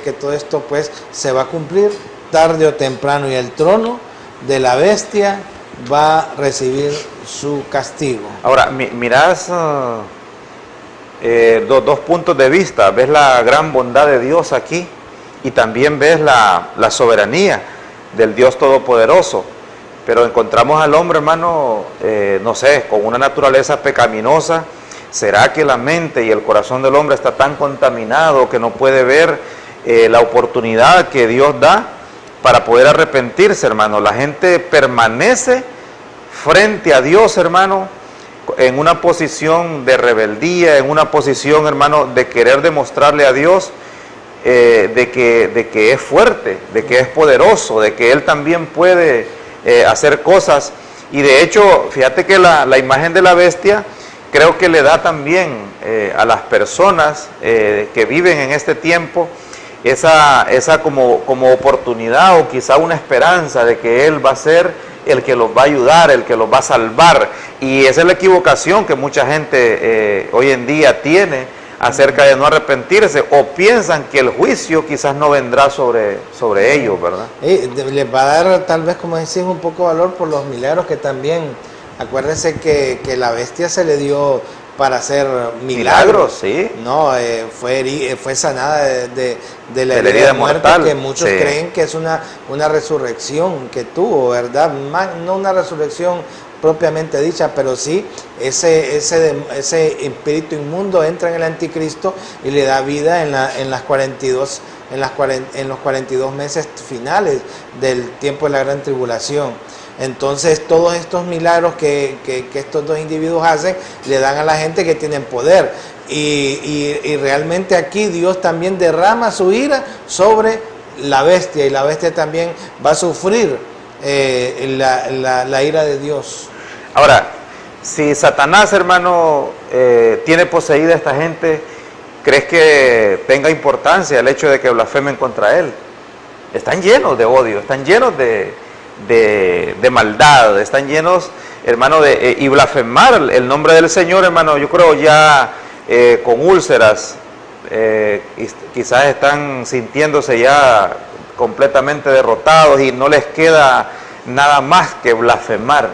que todo esto pues se va a cumplir tarde o temprano, y el trono de la bestia va a recibir su castigo. Ahora, mirás dos puntos de vista. Ves la gran bondad de Dios aquí, y también ves la soberanía del Dios Todopoderoso. Pero encontramos al hombre, hermano, no sé, con una naturaleza pecaminosa. ¿Será que la mente y el corazón del hombre está tan contaminado que no puede ver la oportunidad que Dios da para poder arrepentirse, hermano? La gente permanece frente a Dios, hermano, en una posición de rebeldía, en una posición, hermano, de querer demostrarle a Dios de que es fuerte, de que es poderoso, de que Él también puede hacer cosas. Y de hecho, fíjate que la imagen de la bestia creo que le da también a las personas que viven en este tiempo esa como oportunidad, o quizá una esperanza de que Él va a ser el que los va a ayudar, el que los va a salvar. Y esa es la equivocación que mucha gente hoy en día tiene acerca de no arrepentirse, o piensan que el juicio quizás no vendrá sobre ellos, ¿verdad? Les va a dar, tal vez, como decís, un poco de valor por los milagros que también, acuérdense que la bestia se le dio para hacer milagros, sí. No, fue sanada de la herida de muerte, que muchos creen que es una resurrección que tuvo, ¿verdad? No una resurrección propiamente dicha, pero sí ese espíritu inmundo entra en el anticristo y le da vida en los 42 meses finales del tiempo de la gran tribulación. Entonces todos estos milagros que estos dos individuos hacen le dan a la gente que tienen poder, y realmente aquí Dios también derrama su ira sobre la bestia, y la bestia también va a sufrir la ira de Dios. Ahora, si Satanás, hermano, tiene poseída a esta gente, ¿crees que tenga importancia el hecho de que blasfemen contra él? Están llenos de odio, están llenos de maldad, están llenos, hermano, y blasfemar el nombre del Señor, hermano, yo creo ya con úlceras, quizás están sintiéndose ya completamente derrotados y no les queda nada más que blasfemar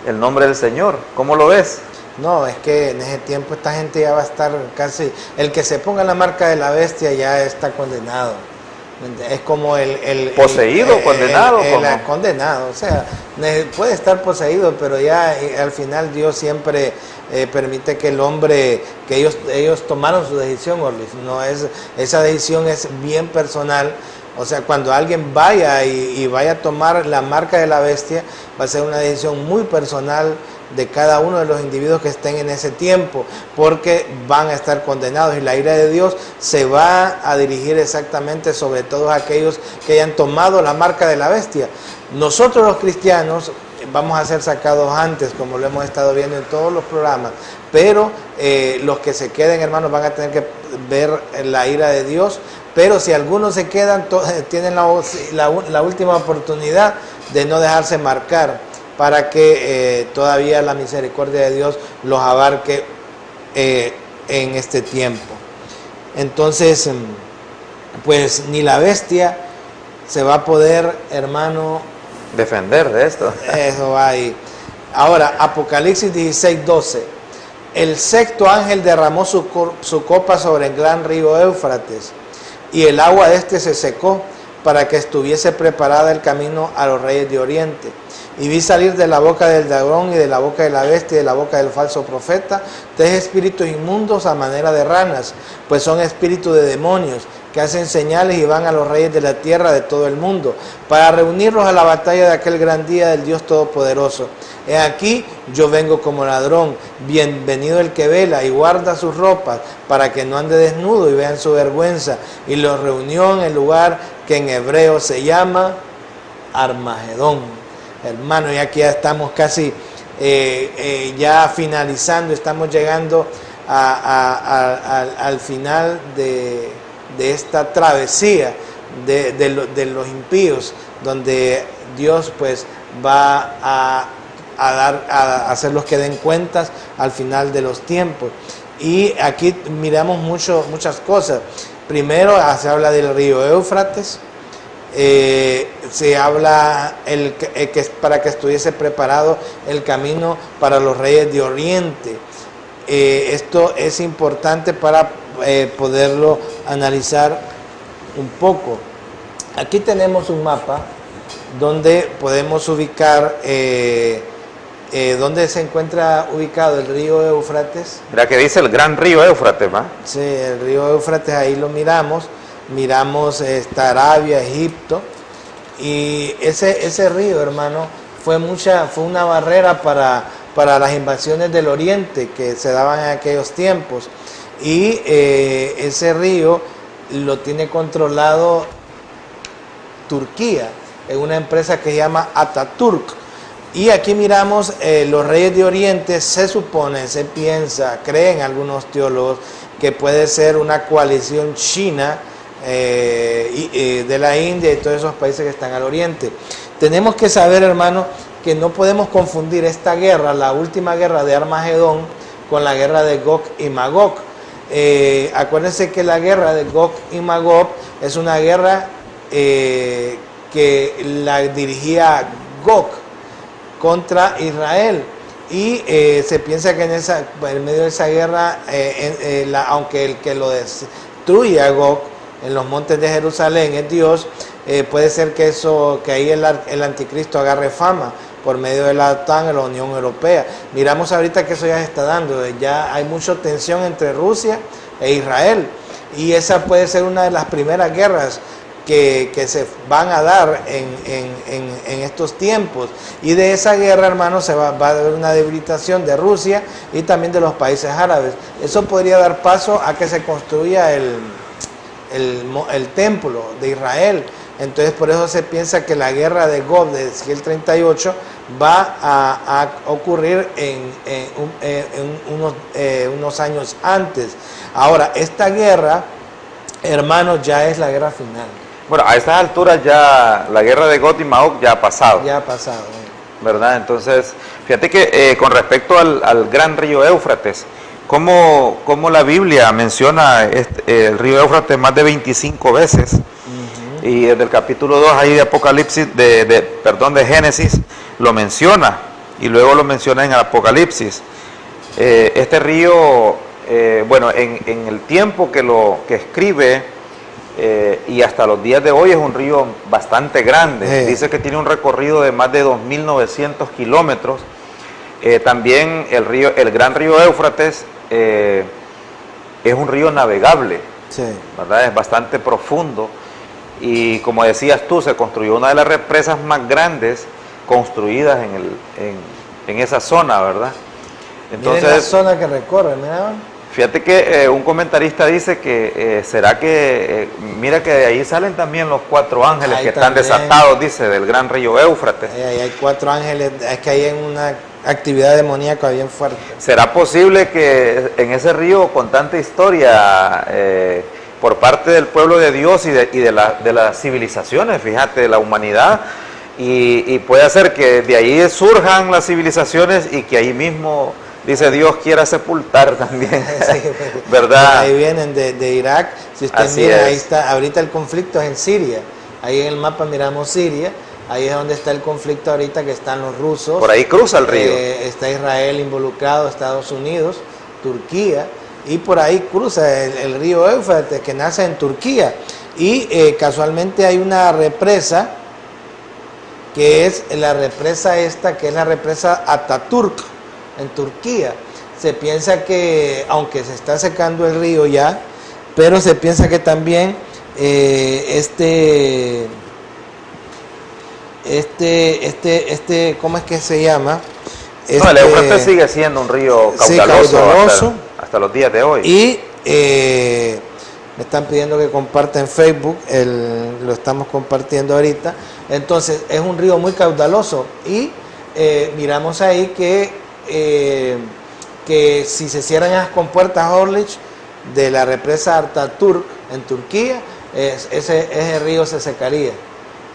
el nombre del Señor. ¿Cómo lo ves? No, es que en ese tiempo esta gente ya va a estar casi, el que se ponga la marca de la bestia ya está condenado. Es como el poseído, condenado. Condenado, o sea, puede estar poseído, pero ya al final Dios siempre permite que el hombre, que ellos tomaron su decisión, Orlis, no es, esa decisión es bien personal. O sea, cuando alguien vaya y vaya a tomar la marca de la bestia, va a ser una decisión muy personal de cada uno de los individuos que estén en ese tiempo, porque van a estar condenados y la ira de Dios se va a dirigir exactamente sobre todos aquellos que hayan tomado la marca de la bestia. Nosotros los cristianos vamos a ser sacados antes, como lo hemos estado viendo en todos los programas, pero los que se queden, hermanos, van a tener que ver la ira de Dios. Pero si algunos se quedan, tienen la última oportunidad de no dejarse marcar, para que todavía la misericordia de Dios los abarque en este tiempo. Entonces, pues ni la bestia se va a poder, hermano, defender de esto. Eso va ahí. Ahora, Apocalipsis 16:12. El sexto ángel derramó su copa sobre el gran río Éufrates, y el agua de este se secó, para que estuviese preparada el camino a los reyes de Oriente. Y vi salir de la boca del dragón y de la boca de la bestia y de la boca del falso profeta 3 espíritus inmundos a manera de ranas, pues son espíritus de demonios que hacen señales y van a los reyes de la tierra de todo el mundo, para reunirlos a la batalla de aquel gran día del Dios Todopoderoso. He aquí, yo vengo como ladrón, bienvenido el que vela y guarda sus ropas, para que no ande desnudo y vean su vergüenza. Y los reunió en el lugar que en hebreo se llama Armagedón. Hermano, y aquí ya estamos casi ya finalizando, estamos llegando al final de esta travesía de los impíos, donde Dios pues va a hacerlos que den cuentas al final de los tiempos. Y aquí miramos muchas cosas. Primero se habla del río Éufrates. Se habla que para que estuviese preparado el camino para los reyes de Oriente. Esto es importante para poderlo analizar un poco. Aquí tenemos un mapa donde podemos ubicar dónde se encuentra ubicado el río Éufrates. Mira que dice el gran río Éufrates, ¿va? Sí, el río Éufrates, ahí lo miramos está Arabia, Egipto, y ese río, hermano, fue una barrera para las invasiones del Oriente que se daban en aquellos tiempos, y ese río lo tiene controlado Turquía, es una empresa que se llama Ataturk. Y aquí miramos los reyes de Oriente. Se supone, se piensa, creen algunos teólogos que puede ser una coalición china de la India y todos esos países que están al oriente. Tenemos que saber, hermano, que no podemos confundir esta guerra, la última guerra de Armagedón, con la guerra de Gog y Magog. Acuérdense que la guerra de Gog y Magog es una guerra que la dirigía Gog contra Israel, y se piensa que en medio de esa guerra, aunque el que lo destruye a Gog en los montes de Jerusalén es Dios, puede ser que ahí el anticristo agarre fama por medio de la OTAN, de la Unión Europea. Miramos ahorita que eso ya se está dando, ya hay mucha tensión entre Rusia e Israel, y esa puede ser una de las primeras guerras que se van a dar en estos tiempos. Y de esa guerra, hermano, va a haber una debilitación de Rusia y también de los países árabes. Eso podría dar paso a que se construya el templo de Israel, Entonces por eso se piensa que la guerra de Gog de Ezequiel 38 va a ocurrir en unos años antes. Ahora, esta guerra, hermanos, ya es la guerra final. Bueno, a estas alturas ya la guerra de Gog y Magog ya ha pasado. Ya ha pasado. ¿Verdad? Entonces, fíjate que con respecto al gran río Éufrates, ¿cómo la Biblia menciona el río Éufrates más de 25 veces? Y desde el capítulo 2 ahí de Apocalipsis, de Génesis, lo menciona, y luego lo menciona en Apocalipsis. Este río, bueno, en el tiempo que escribe, y hasta los días de hoy es un río bastante grande. Dice que tiene un recorrido de más de 2.900 kilómetros. También el gran río Éufrates es un río navegable, ¿verdad? Es bastante profundo. Y como decías tú, se construyó una de las represas más grandes construidas en esa zona, ¿verdad? Entonces, miren la zona que recorre, ¿no? Fíjate que un comentarista dice que será que, mira que de ahí salen también los 4 ángeles ahí que están desatados, dice, del gran río Éufrates. Ahí hay 4 ángeles, es que hay una actividad demoníaca bien fuerte. ¿Será posible que en ese río con tanta historia por parte del pueblo de Dios y de las civilizaciones, fíjate, de la humanidad, y puede ser que de ahí surjan las civilizaciones y que ahí mismo, dice Dios, quiera sepultar también, sí, ¿verdad? Ahí vienen de Irak, si usted mira, ahí está, ahorita el conflicto es en Siria, ahí en el mapa miramos Siria, ahí es donde está el conflicto ahorita, que están los rusos. Por ahí cruza el río. Está Israel involucrado, Estados Unidos, Turquía, y por ahí cruza el río Éufrates, que nace en Turquía, y casualmente hay una represa, que es la represa esta, que es la represa Ataturk, en Turquía. Se piensa que, aunque se está secando el río ya, pero se piensa que también ¿cómo es que se llama? No, el Éufrates sigue siendo un río caudaloso, hasta los días de hoy. Y me están pidiendo que comparta en Facebook, lo estamos compartiendo ahorita. Entonces es un río muy caudaloso, y miramos ahí que si se cierran las compuertas Orlich de la represa Ataturk en Turquía, ese río se secaría,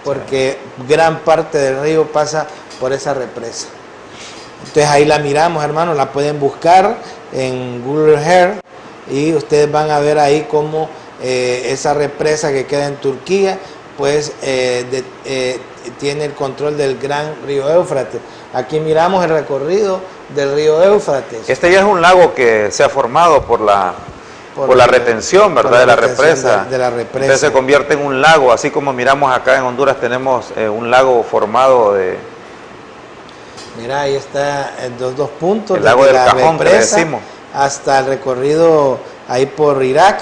porque gran parte del río pasa por esa represa. Entonces ahí la miramos, hermanos, la pueden buscar en Google Earth y ustedes van a ver ahí cómo esa represa que queda en Turquía, pues tiene el control del gran río Éufrates. Aquí miramos el recorrido del río Éufrates. Este ya es un lago que se ha formado por la retención, ¿verdad? De la represa. De la represa. Entonces se convierte en un lago, así como miramos acá en Honduras tenemos un lago formado de... Mira, ahí está en dos puntos. El lago del Cajón, que le decimos. Hasta el recorrido ahí por Irak,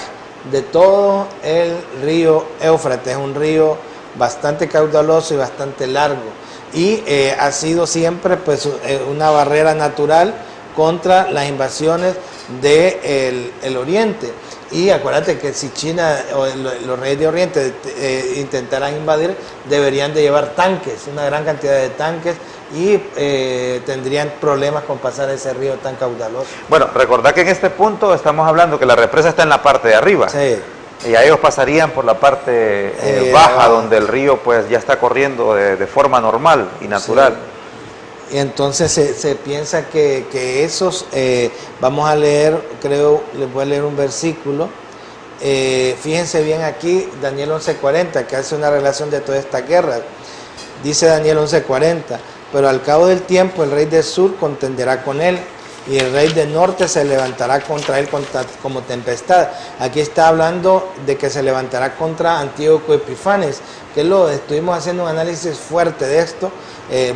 de todo el río Éufrates. Es un río bastante caudaloso y bastante largo. Y ha sido siempre pues una barrera natural contra las invasiones del Oriente. Y acuérdate que si China o los reyes de Oriente intentaran invadir, deberían de llevar tanques, una gran cantidad de tanques, y tendrían problemas con pasar ese río tan caudaloso. Bueno, recordad que en este punto estamos hablando que la represa está en la parte de arriba. Sí. Y a ellos pasarían por la parte baja, donde el río pues ya está corriendo de forma normal y natural. Sí. Y entonces se piensa que esos, vamos a leer, creo, les voy a leer un versículo. Fíjense bien aquí, Daniel 11:40, que hace una relación de toda esta guerra. Dice Daniel 11:40, pero al cabo del tiempo el rey del sur contenderá con él, y el rey del norte se levantará contra él como tempestad. Aquí está hablando de que se levantará contra Antíoco Epifanes, que estuvimos haciendo un análisis fuerte de esto.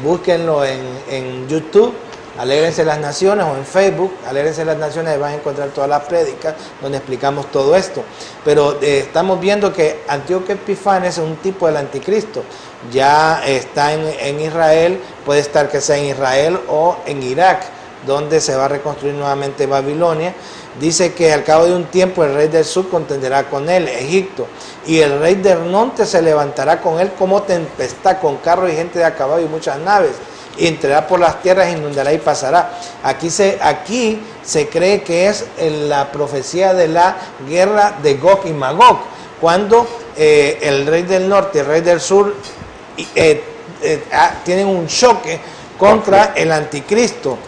Búsquenlo en YouTube, Alégrense las Naciones, o en Facebook, Alégrense las Naciones, van a encontrar todas las prédicas donde explicamos todo esto. Pero estamos viendo que Antíoco Epifanes es un tipo del anticristo. Ya está en Israel, puede estar que sea en Israel o en Irak, donde se va a reconstruir nuevamente Babilonia. Dice que al cabo de un tiempo el rey del sur contenderá con él, Egipto, y el rey del norte se levantará con él como tempestad, con carros y gente de a caballo y muchas naves, y entrará por las tierras, inundará y pasará. Aquí se cree que es la profecía de la guerra de Gog y Magog, cuando el rey del norte y el rey del sur tienen un choque contra el anticristo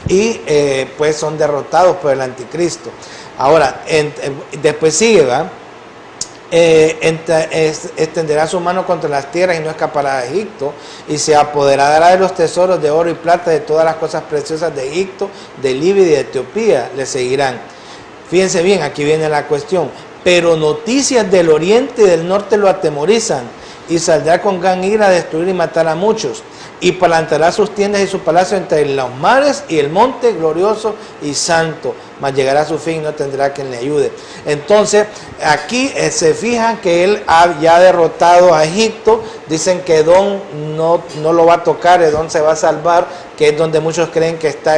y pues son derrotados por el anticristo. Ahora, después sigue, ¿va? Extenderá su mano contra las tierras y no escapará de Egipto, y se apoderará de los tesoros de oro y plata, de todas las cosas preciosas de Egipto, de Libia y de Etiopía le seguirán. Fíjense bien, aquí viene la cuestión. Pero noticias del oriente y del norte lo atemorizan, y saldrá con gran ira a destruir y matar a muchos, y plantará sus tiendas y su palacio entre los mares y el monte glorioso y santo, mas llegará a su fin y no tendrá quien le ayude. Entonces aquí se fijan que él ya ha derrotado a Egipto. Dicen que Edom no lo va a tocar, Edom se va a salvar, que es donde muchos creen que está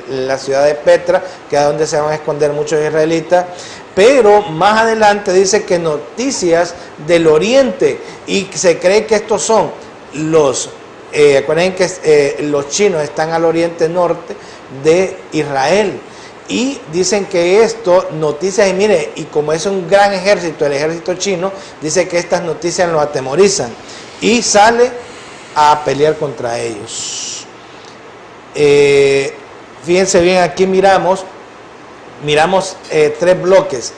la ciudad de Petra, que es donde se van a esconder muchos israelitas. Pero más adelante dice que noticias del oriente, y se cree que estos son acuérdense que los chinos están al oriente norte de Israel, y dicen que esto, noticias, y mire, y como es un gran ejército, el ejército chino, dice que estas noticias lo atemorizan, y sale a pelear contra ellos. Fíjense bien, aquí miramos tres bloques.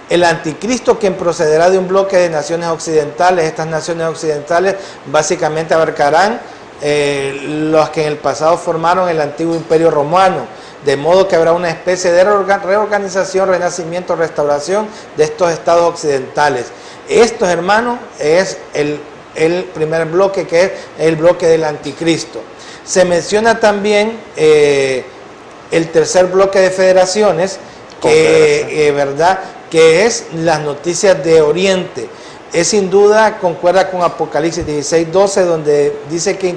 El anticristo, quien procederá de un bloque de naciones occidentales. Estas naciones occidentales básicamente abarcarán los que en el pasado formaron el antiguo imperio romano, de modo que habrá una especie de reorganización, renacimiento, restauración de estos estados occidentales. Estos, hermanos, es el primer bloque, que es el bloque del anticristo. Se menciona también el tercer bloque de federaciones, ¿verdad?, que es las noticias de Oriente. Es sin duda, concuerda con Apocalipsis 16:12, donde dice que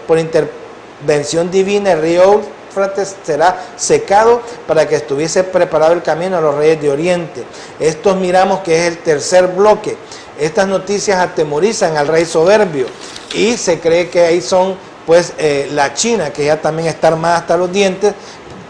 por intervención divina el río Éufrates será secado para que estuviese preparado el camino a los reyes de Oriente. Estos miramos que es el tercer bloque. Estas noticias atemorizan al rey soberbio, y se cree que ahí son pues la China, que ya también está armada hasta los dientes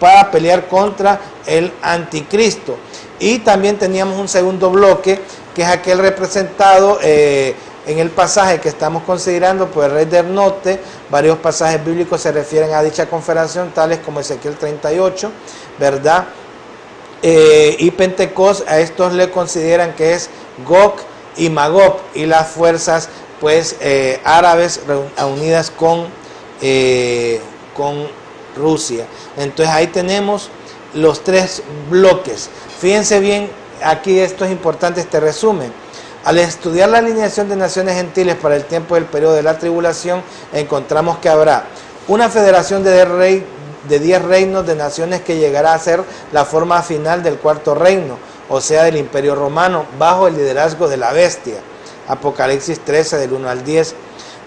para pelear contra el anticristo. Y también teníamos un segundo bloque, que es aquel representado en el pasaje que estamos considerando por el rey del norte. Varios pasajes bíblicos se refieren a dicha confederación, tales como Ezequiel 38, ¿verdad? Y Pentecostés, a estos le consideran que es Gog y Magog, y las fuerzas pues árabes unidas con Rusia. Entonces ahí tenemos los tres bloques. Fíjense bien, aquí esto es importante, este resumen. Al estudiar la alineación de naciones gentiles para el tiempo del periodo de la tribulación, encontramos que habrá una federación de 10 reinos de naciones que llegará a ser la forma final del cuarto reino, o sea, del imperio romano, bajo el liderazgo de la bestia. Apocalipsis 13, del 1 al 10.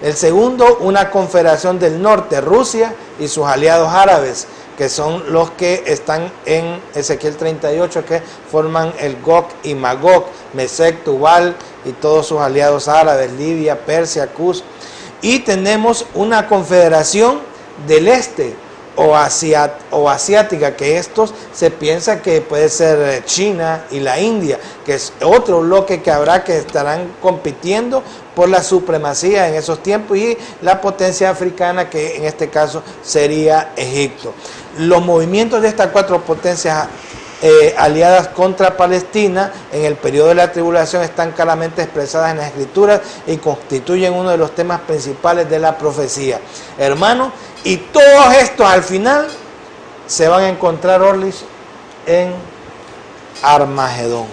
El segundo, una confederación del norte, Rusia y sus aliados árabes, que son los que están en Ezequiel 38, que forman el Gog y Magog, Mesec, Tubal y todos sus aliados árabes, Libia, Persia, Cus. Y tenemos una confederación del este o asiática, que estos se piensa que puede ser China y la India, que es otro bloque que habrá, que estarán compitiendo por la supremacía en esos tiempos, y la potencia africana, que en este caso sería Egipto. Los movimientos de estas cuatro potencias aliadas contra Palestina en el periodo de la tribulación están claramente expresadas en las Escrituras y constituyen uno de los temas principales de la profecía. Hermanos, y todos estos al final se van a encontrar, Orlis, en Armagedón.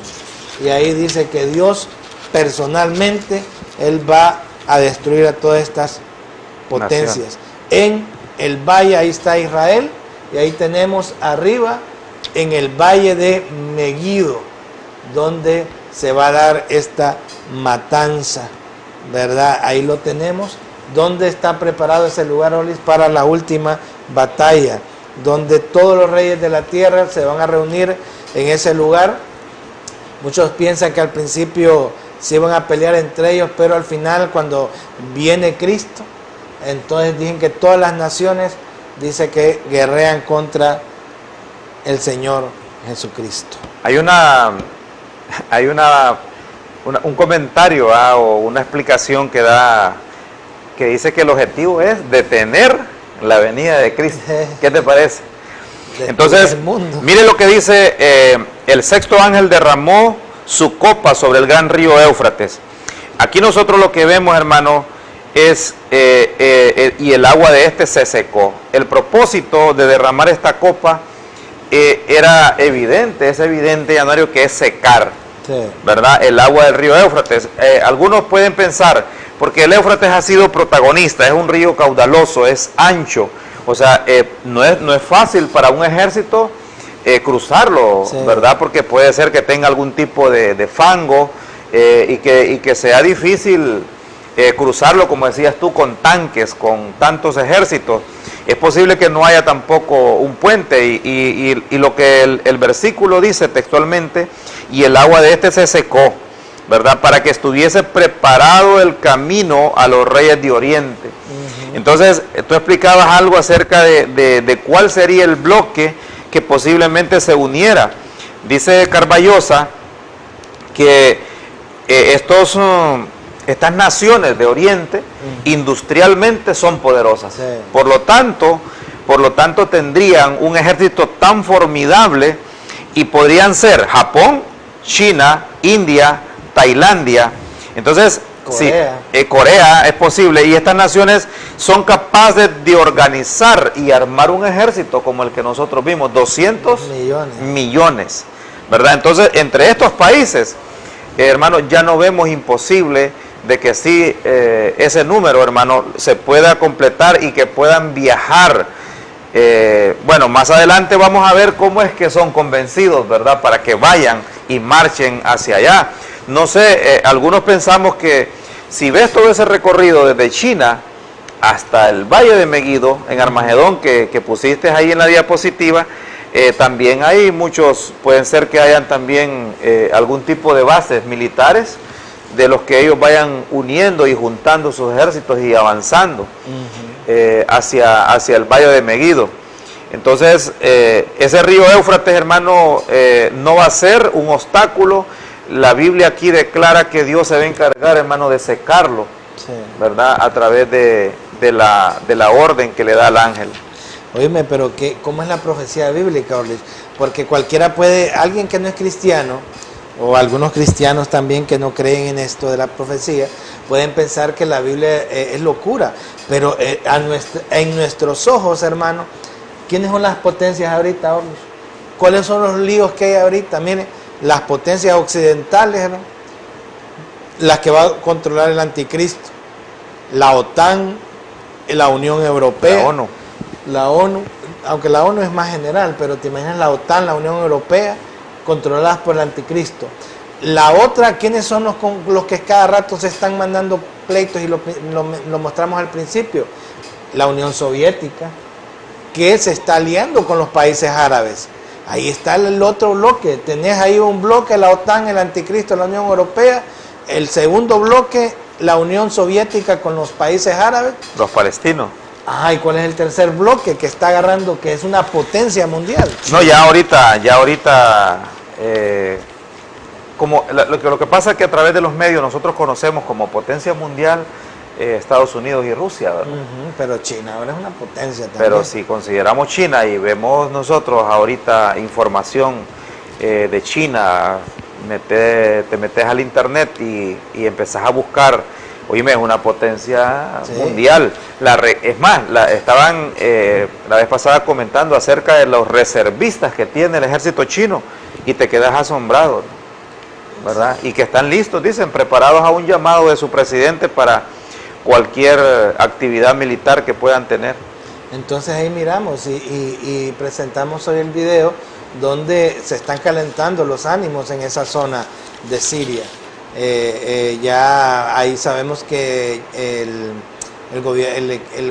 Y ahí dice que Dios personalmente, Él va a destruir a todas estas potencias. En el valle, ahí está Israel, y ahí tenemos arriba, en el valle de Megiddo, donde se va a dar esta matanza, ¿verdad? Ahí lo tenemos, donde está preparado ese lugar, Orlis, para la última batalla. donde todos los reyes de la tierra se van a reunir en ese lugar. Muchos piensan que al principio se iban a pelear entre ellos, pero al final, cuando viene Cristo, entonces dicen que todas las naciones, dice que guerrean contra el Señor Jesucristo. Hay un comentario o una explicación que da, que dice que el objetivo es detener la venida de Cristo. ¿Qué te parece? Entonces, mire lo que dice, el sexto ángel derramó su copa sobre el gran río Éufrates. Aquí nosotros lo que vemos, hermano, es, y el agua de este se secó. El propósito de derramar esta copa era evidente, es evidente, Anuario, que es secar, sí, ¿verdad? El agua del río Éufrates. Algunos pueden pensar, porque el Éufrates ha sido protagonista, es un río caudaloso, es ancho, o sea, no es fácil para un ejército cruzarlo, sí, ¿verdad? Porque puede ser que tenga algún tipo de fango y que sea difícil cruzarlo, como decías tú, con tanques, con tantos ejércitos. Es posible que no haya tampoco un puente y lo que el versículo dice textualmente, y el agua de este se secó, ¿verdad? Para que estuviese preparado el camino a los reyes de Oriente. Entonces, tú explicabas algo acerca de cuál sería el bloque que posiblemente se uniera. Dice Carballosa que estas naciones de Oriente industrialmente son poderosas. Sí. Por lo tanto tendrían un ejército tan formidable y podrían ser Japón, China, India, Tailandia. Entonces, Corea. Sí, Corea es posible, y estas naciones son capaces de organizar y armar un ejército como el que nosotros vimos, 200 millones, ¿verdad? Entonces, entre estos países, hermano, ya no vemos imposible de que sí, ese número, hermano, se pueda completar y que puedan viajar. Bueno, más adelante vamos a ver cómo es que son convencidos, ¿verdad? Para que vayan y marchen hacia allá. No sé, algunos pensamos que si ves todo ese recorrido desde China hasta el Valle de Megiddo, en Armagedón, que pusiste ahí en la diapositiva, también hay muchos, pueden ser que hayan también algún tipo de bases militares de los que ellos vayan uniendo y juntando sus ejércitos y avanzando hacia el Valle de Megiddo. Entonces, ese río Éufrates, hermano, no va a ser un obstáculo. La Biblia aquí declara que Dios se va a encargar, hermano, de secarlo, sí, ¿verdad? A través de la orden que le da al ángel. Oíme, pero ¿cómo es la profecía bíblica, Orlis? Porque cualquiera puede, alguien que no es cristiano, o algunos cristianos también que no creen en esto de la profecía, pueden pensar que la Biblia es locura, pero en nuestros ojos, hermano, ¿quiénes son las potencias ahorita, Orlis? ¿Cuáles son los líos que hay ahorita? Miren, las potencias occidentales, hermano, las que va a controlar el anticristo, la OTAN, la Unión Europea, la ONU, aunque la ONU es más general, pero te imaginas la OTAN, la Unión Europea, controladas por el anticristo. La otra, ¿quiénes son los que cada rato se están mandando pleitos? Y lo mostramos al principio. La Unión Soviética, que se está aliando con los países árabes. Ahí está el otro bloque. Tenés ahí un bloque, la OTAN, el anticristo, la Unión Europea. El segundo bloque, la Unión Soviética con los países árabes. Los palestinos. ¿Y cuál es el tercer bloque que está agarrando, que es una potencia mundial? No, ya ahorita, como lo que pasa es que a través de los medios nosotros conocemos como potencia mundial Estados Unidos y Rusia, ¿verdad? Pero China ahora es una potencia también. Pero si consideramos China y vemos nosotros ahorita información de China, te metes al internet y empezás a buscar, oíme, es una potencia mundial. Es más, estaban la vez pasada comentando acerca de los reservistas que tiene el ejército chino y te quedas asombrado, ¿verdad? Y que están listos, dicen, preparados a un llamado de su presidente para cualquier actividad militar que puedan tener. Entonces ahí miramos y presentamos hoy el video donde se están calentando los ánimos en esa zona de Siria. Ya ahí sabemos que el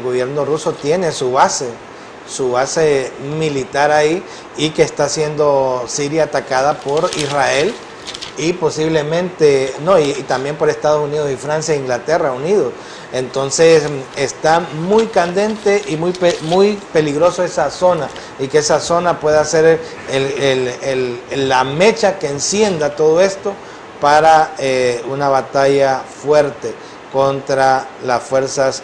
gobierno ruso tiene su base su base militar ahí, y que está siendo Siria atacada por Israel y posiblemente, no, y también por Estados Unidos y Francia e Inglaterra unidos. Entonces está muy candente y muy peligroso esa zona, y que esa zona pueda ser la mecha que encienda todo esto para una batalla fuerte contra las fuerzas.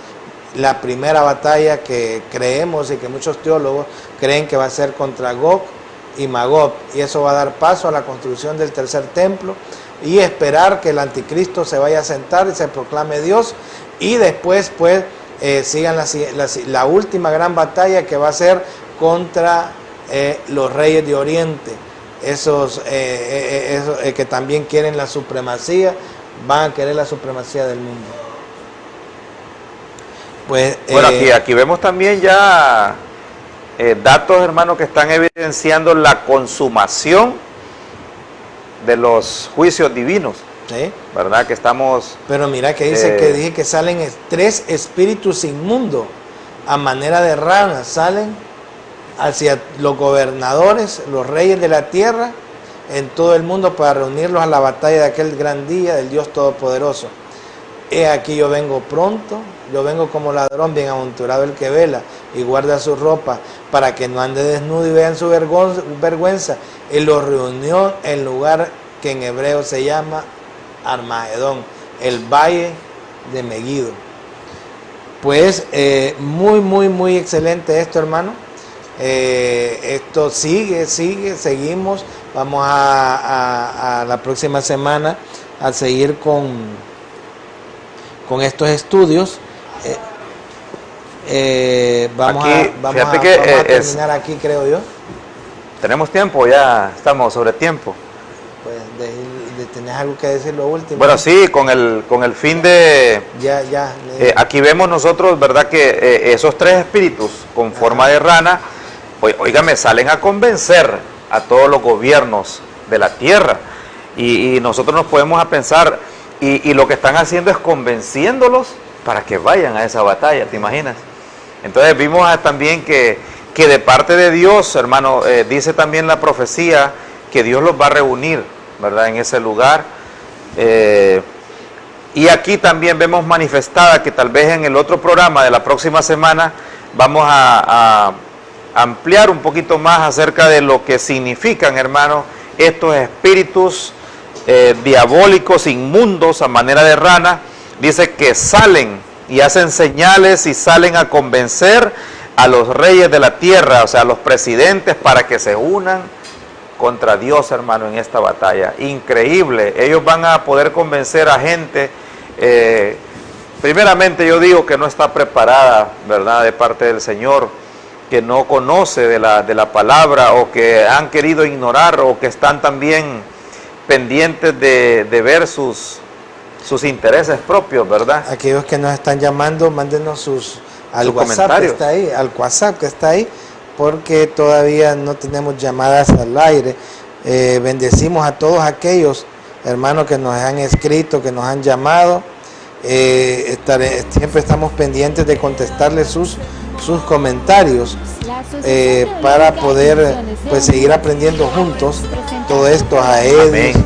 La primera batalla que creemos y que muchos teólogos creen que va a ser contra Gog y Magog, y eso va a dar paso a la construcción del tercer templo y esperar que el anticristo se vaya a sentar y se proclame Dios, y después pues sigan la última gran batalla, que va a ser contra los reyes de Oriente, esos que también quieren la supremacía, van a querer la supremacía del mundo. Pues, bueno, aquí vemos también ya datos, hermanos, que están evidenciando la consumación de los juicios divinos. ¿Sí? ¿Verdad? Que estamos... Pero mira que dice que dije que salen 3 espíritus inmundos a manera de ranas, salen hacia los gobernadores, los reyes de la tierra en todo el mundo, para reunirlos a la batalla de aquel gran día del Dios Todopoderoso. He aquí yo vengo pronto, yo vengo como ladrón, bienaventurado el que vela y guarda su ropa, para que no ande desnudo y vean su vergüenza. Él los reunió en lugar que en hebreo se llama Armagedón, el valle de Megido. Pues muy excelente esto, hermano. Esto seguimos. Vamos a la próxima semana a seguir con estos estudios. Vamos a terminar aquí, creo yo. Tenemos tiempo, ya estamos sobre tiempo. Pues ¿tenés algo que decir lo último? Bueno, sí, con el fin de... aquí vemos nosotros, ¿verdad?, que esos 3 espíritus con forma de rana, oígame, salen a convencer a todos los gobiernos de la tierra. Y nosotros nos podemos a pensar, y lo que están haciendo es convenciéndolos para que vayan a esa batalla, ¿te imaginas? Entonces vimos también que de parte de Dios, hermano, dice también la profecía que Dios los va a reunir, ¿verdad?, en ese lugar. Y aquí también vemos manifestada, que tal vez en el otro programa de la próxima semana vamos a ampliar un poquito más acerca de lo que significan, hermano, estos espíritus diabólicos, inmundos, a manera de rana. Dice que salen y hacen señales y salen a convencer a los reyes de la tierra, o sea, a los presidentes, para que se unan contra Dios, hermano, en esta batalla. Increíble. Ellos van a poder convencer a gente, primeramente yo digo que no está preparada, ¿verdad?, de parte del Señor, que no conoce de la palabra, o que han querido ignorar, o que están también pendientes de ver sus intereses propios, ¿verdad? Aquellos que nos están llamando, mándenos al WhatsApp que está ahí, al WhatsApp que está ahí, porque todavía no tenemos llamadas al aire. Bendecimos a todos aquellos hermanos que nos han escrito, que nos han llamado. Siempre estamos pendientes de contestarles sus comentarios, para poder pues seguir aprendiendo juntos todo esto. A Edith,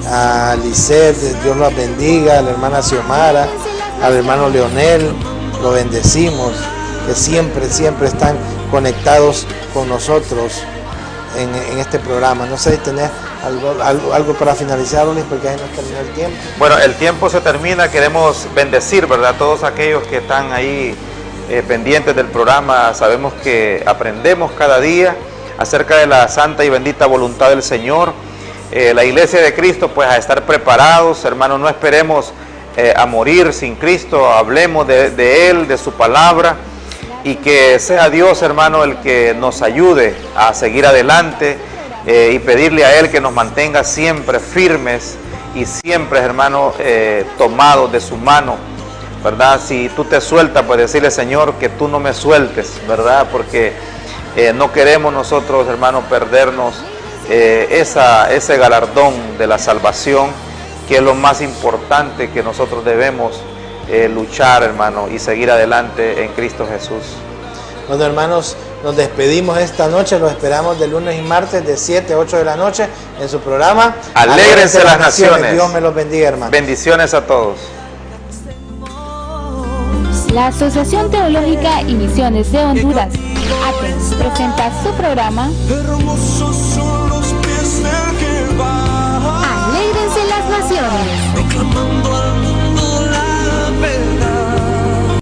a Lisette, Dios los bendiga, a la hermana Xiomara, al hermano Leonel, lo bendecimos, que siempre están conectados con nosotros en este programa. No sé si tenés algo para finalizar, Luis, porque ahí nos terminó el tiempo. Bueno, el tiempo se termina. Queremos bendecir, ¿verdad?, a todos aquellos que están ahí pendientes del programa. Sabemos que aprendemos cada día acerca de la santa y bendita voluntad del Señor. La iglesia de Cristo, pues, a estar preparados, hermanos. No esperemos a morir sin Cristo. Hablemos de Él, de su palabra, y que sea Dios, hermano, el que nos ayude a seguir adelante, y pedirle a Él que nos mantenga siempre firmes y siempre, hermano, tomados de su mano, ¿verdad? Si tú te sueltas, pues decirle: Señor, que tú no me sueltes, ¿verdad? Porque no queremos nosotros, hermano, perdernos ese galardón de la salvación, que es lo más importante que nosotros debemos luchar, hermano, y seguir adelante en Cristo Jesús. Bueno, hermanos, Nos despedimos esta noche, los esperamos de lunes y martes de 7 a 8 de la noche en su programa Alégrense las Naciones. Dios me los bendiga, hermano. Bendiciones a todos. La Asociación Teológica y Misiones de Honduras, ATEN, presenta su programa Hermosos son los pies del que va. Alégrense las Naciones. proclamando al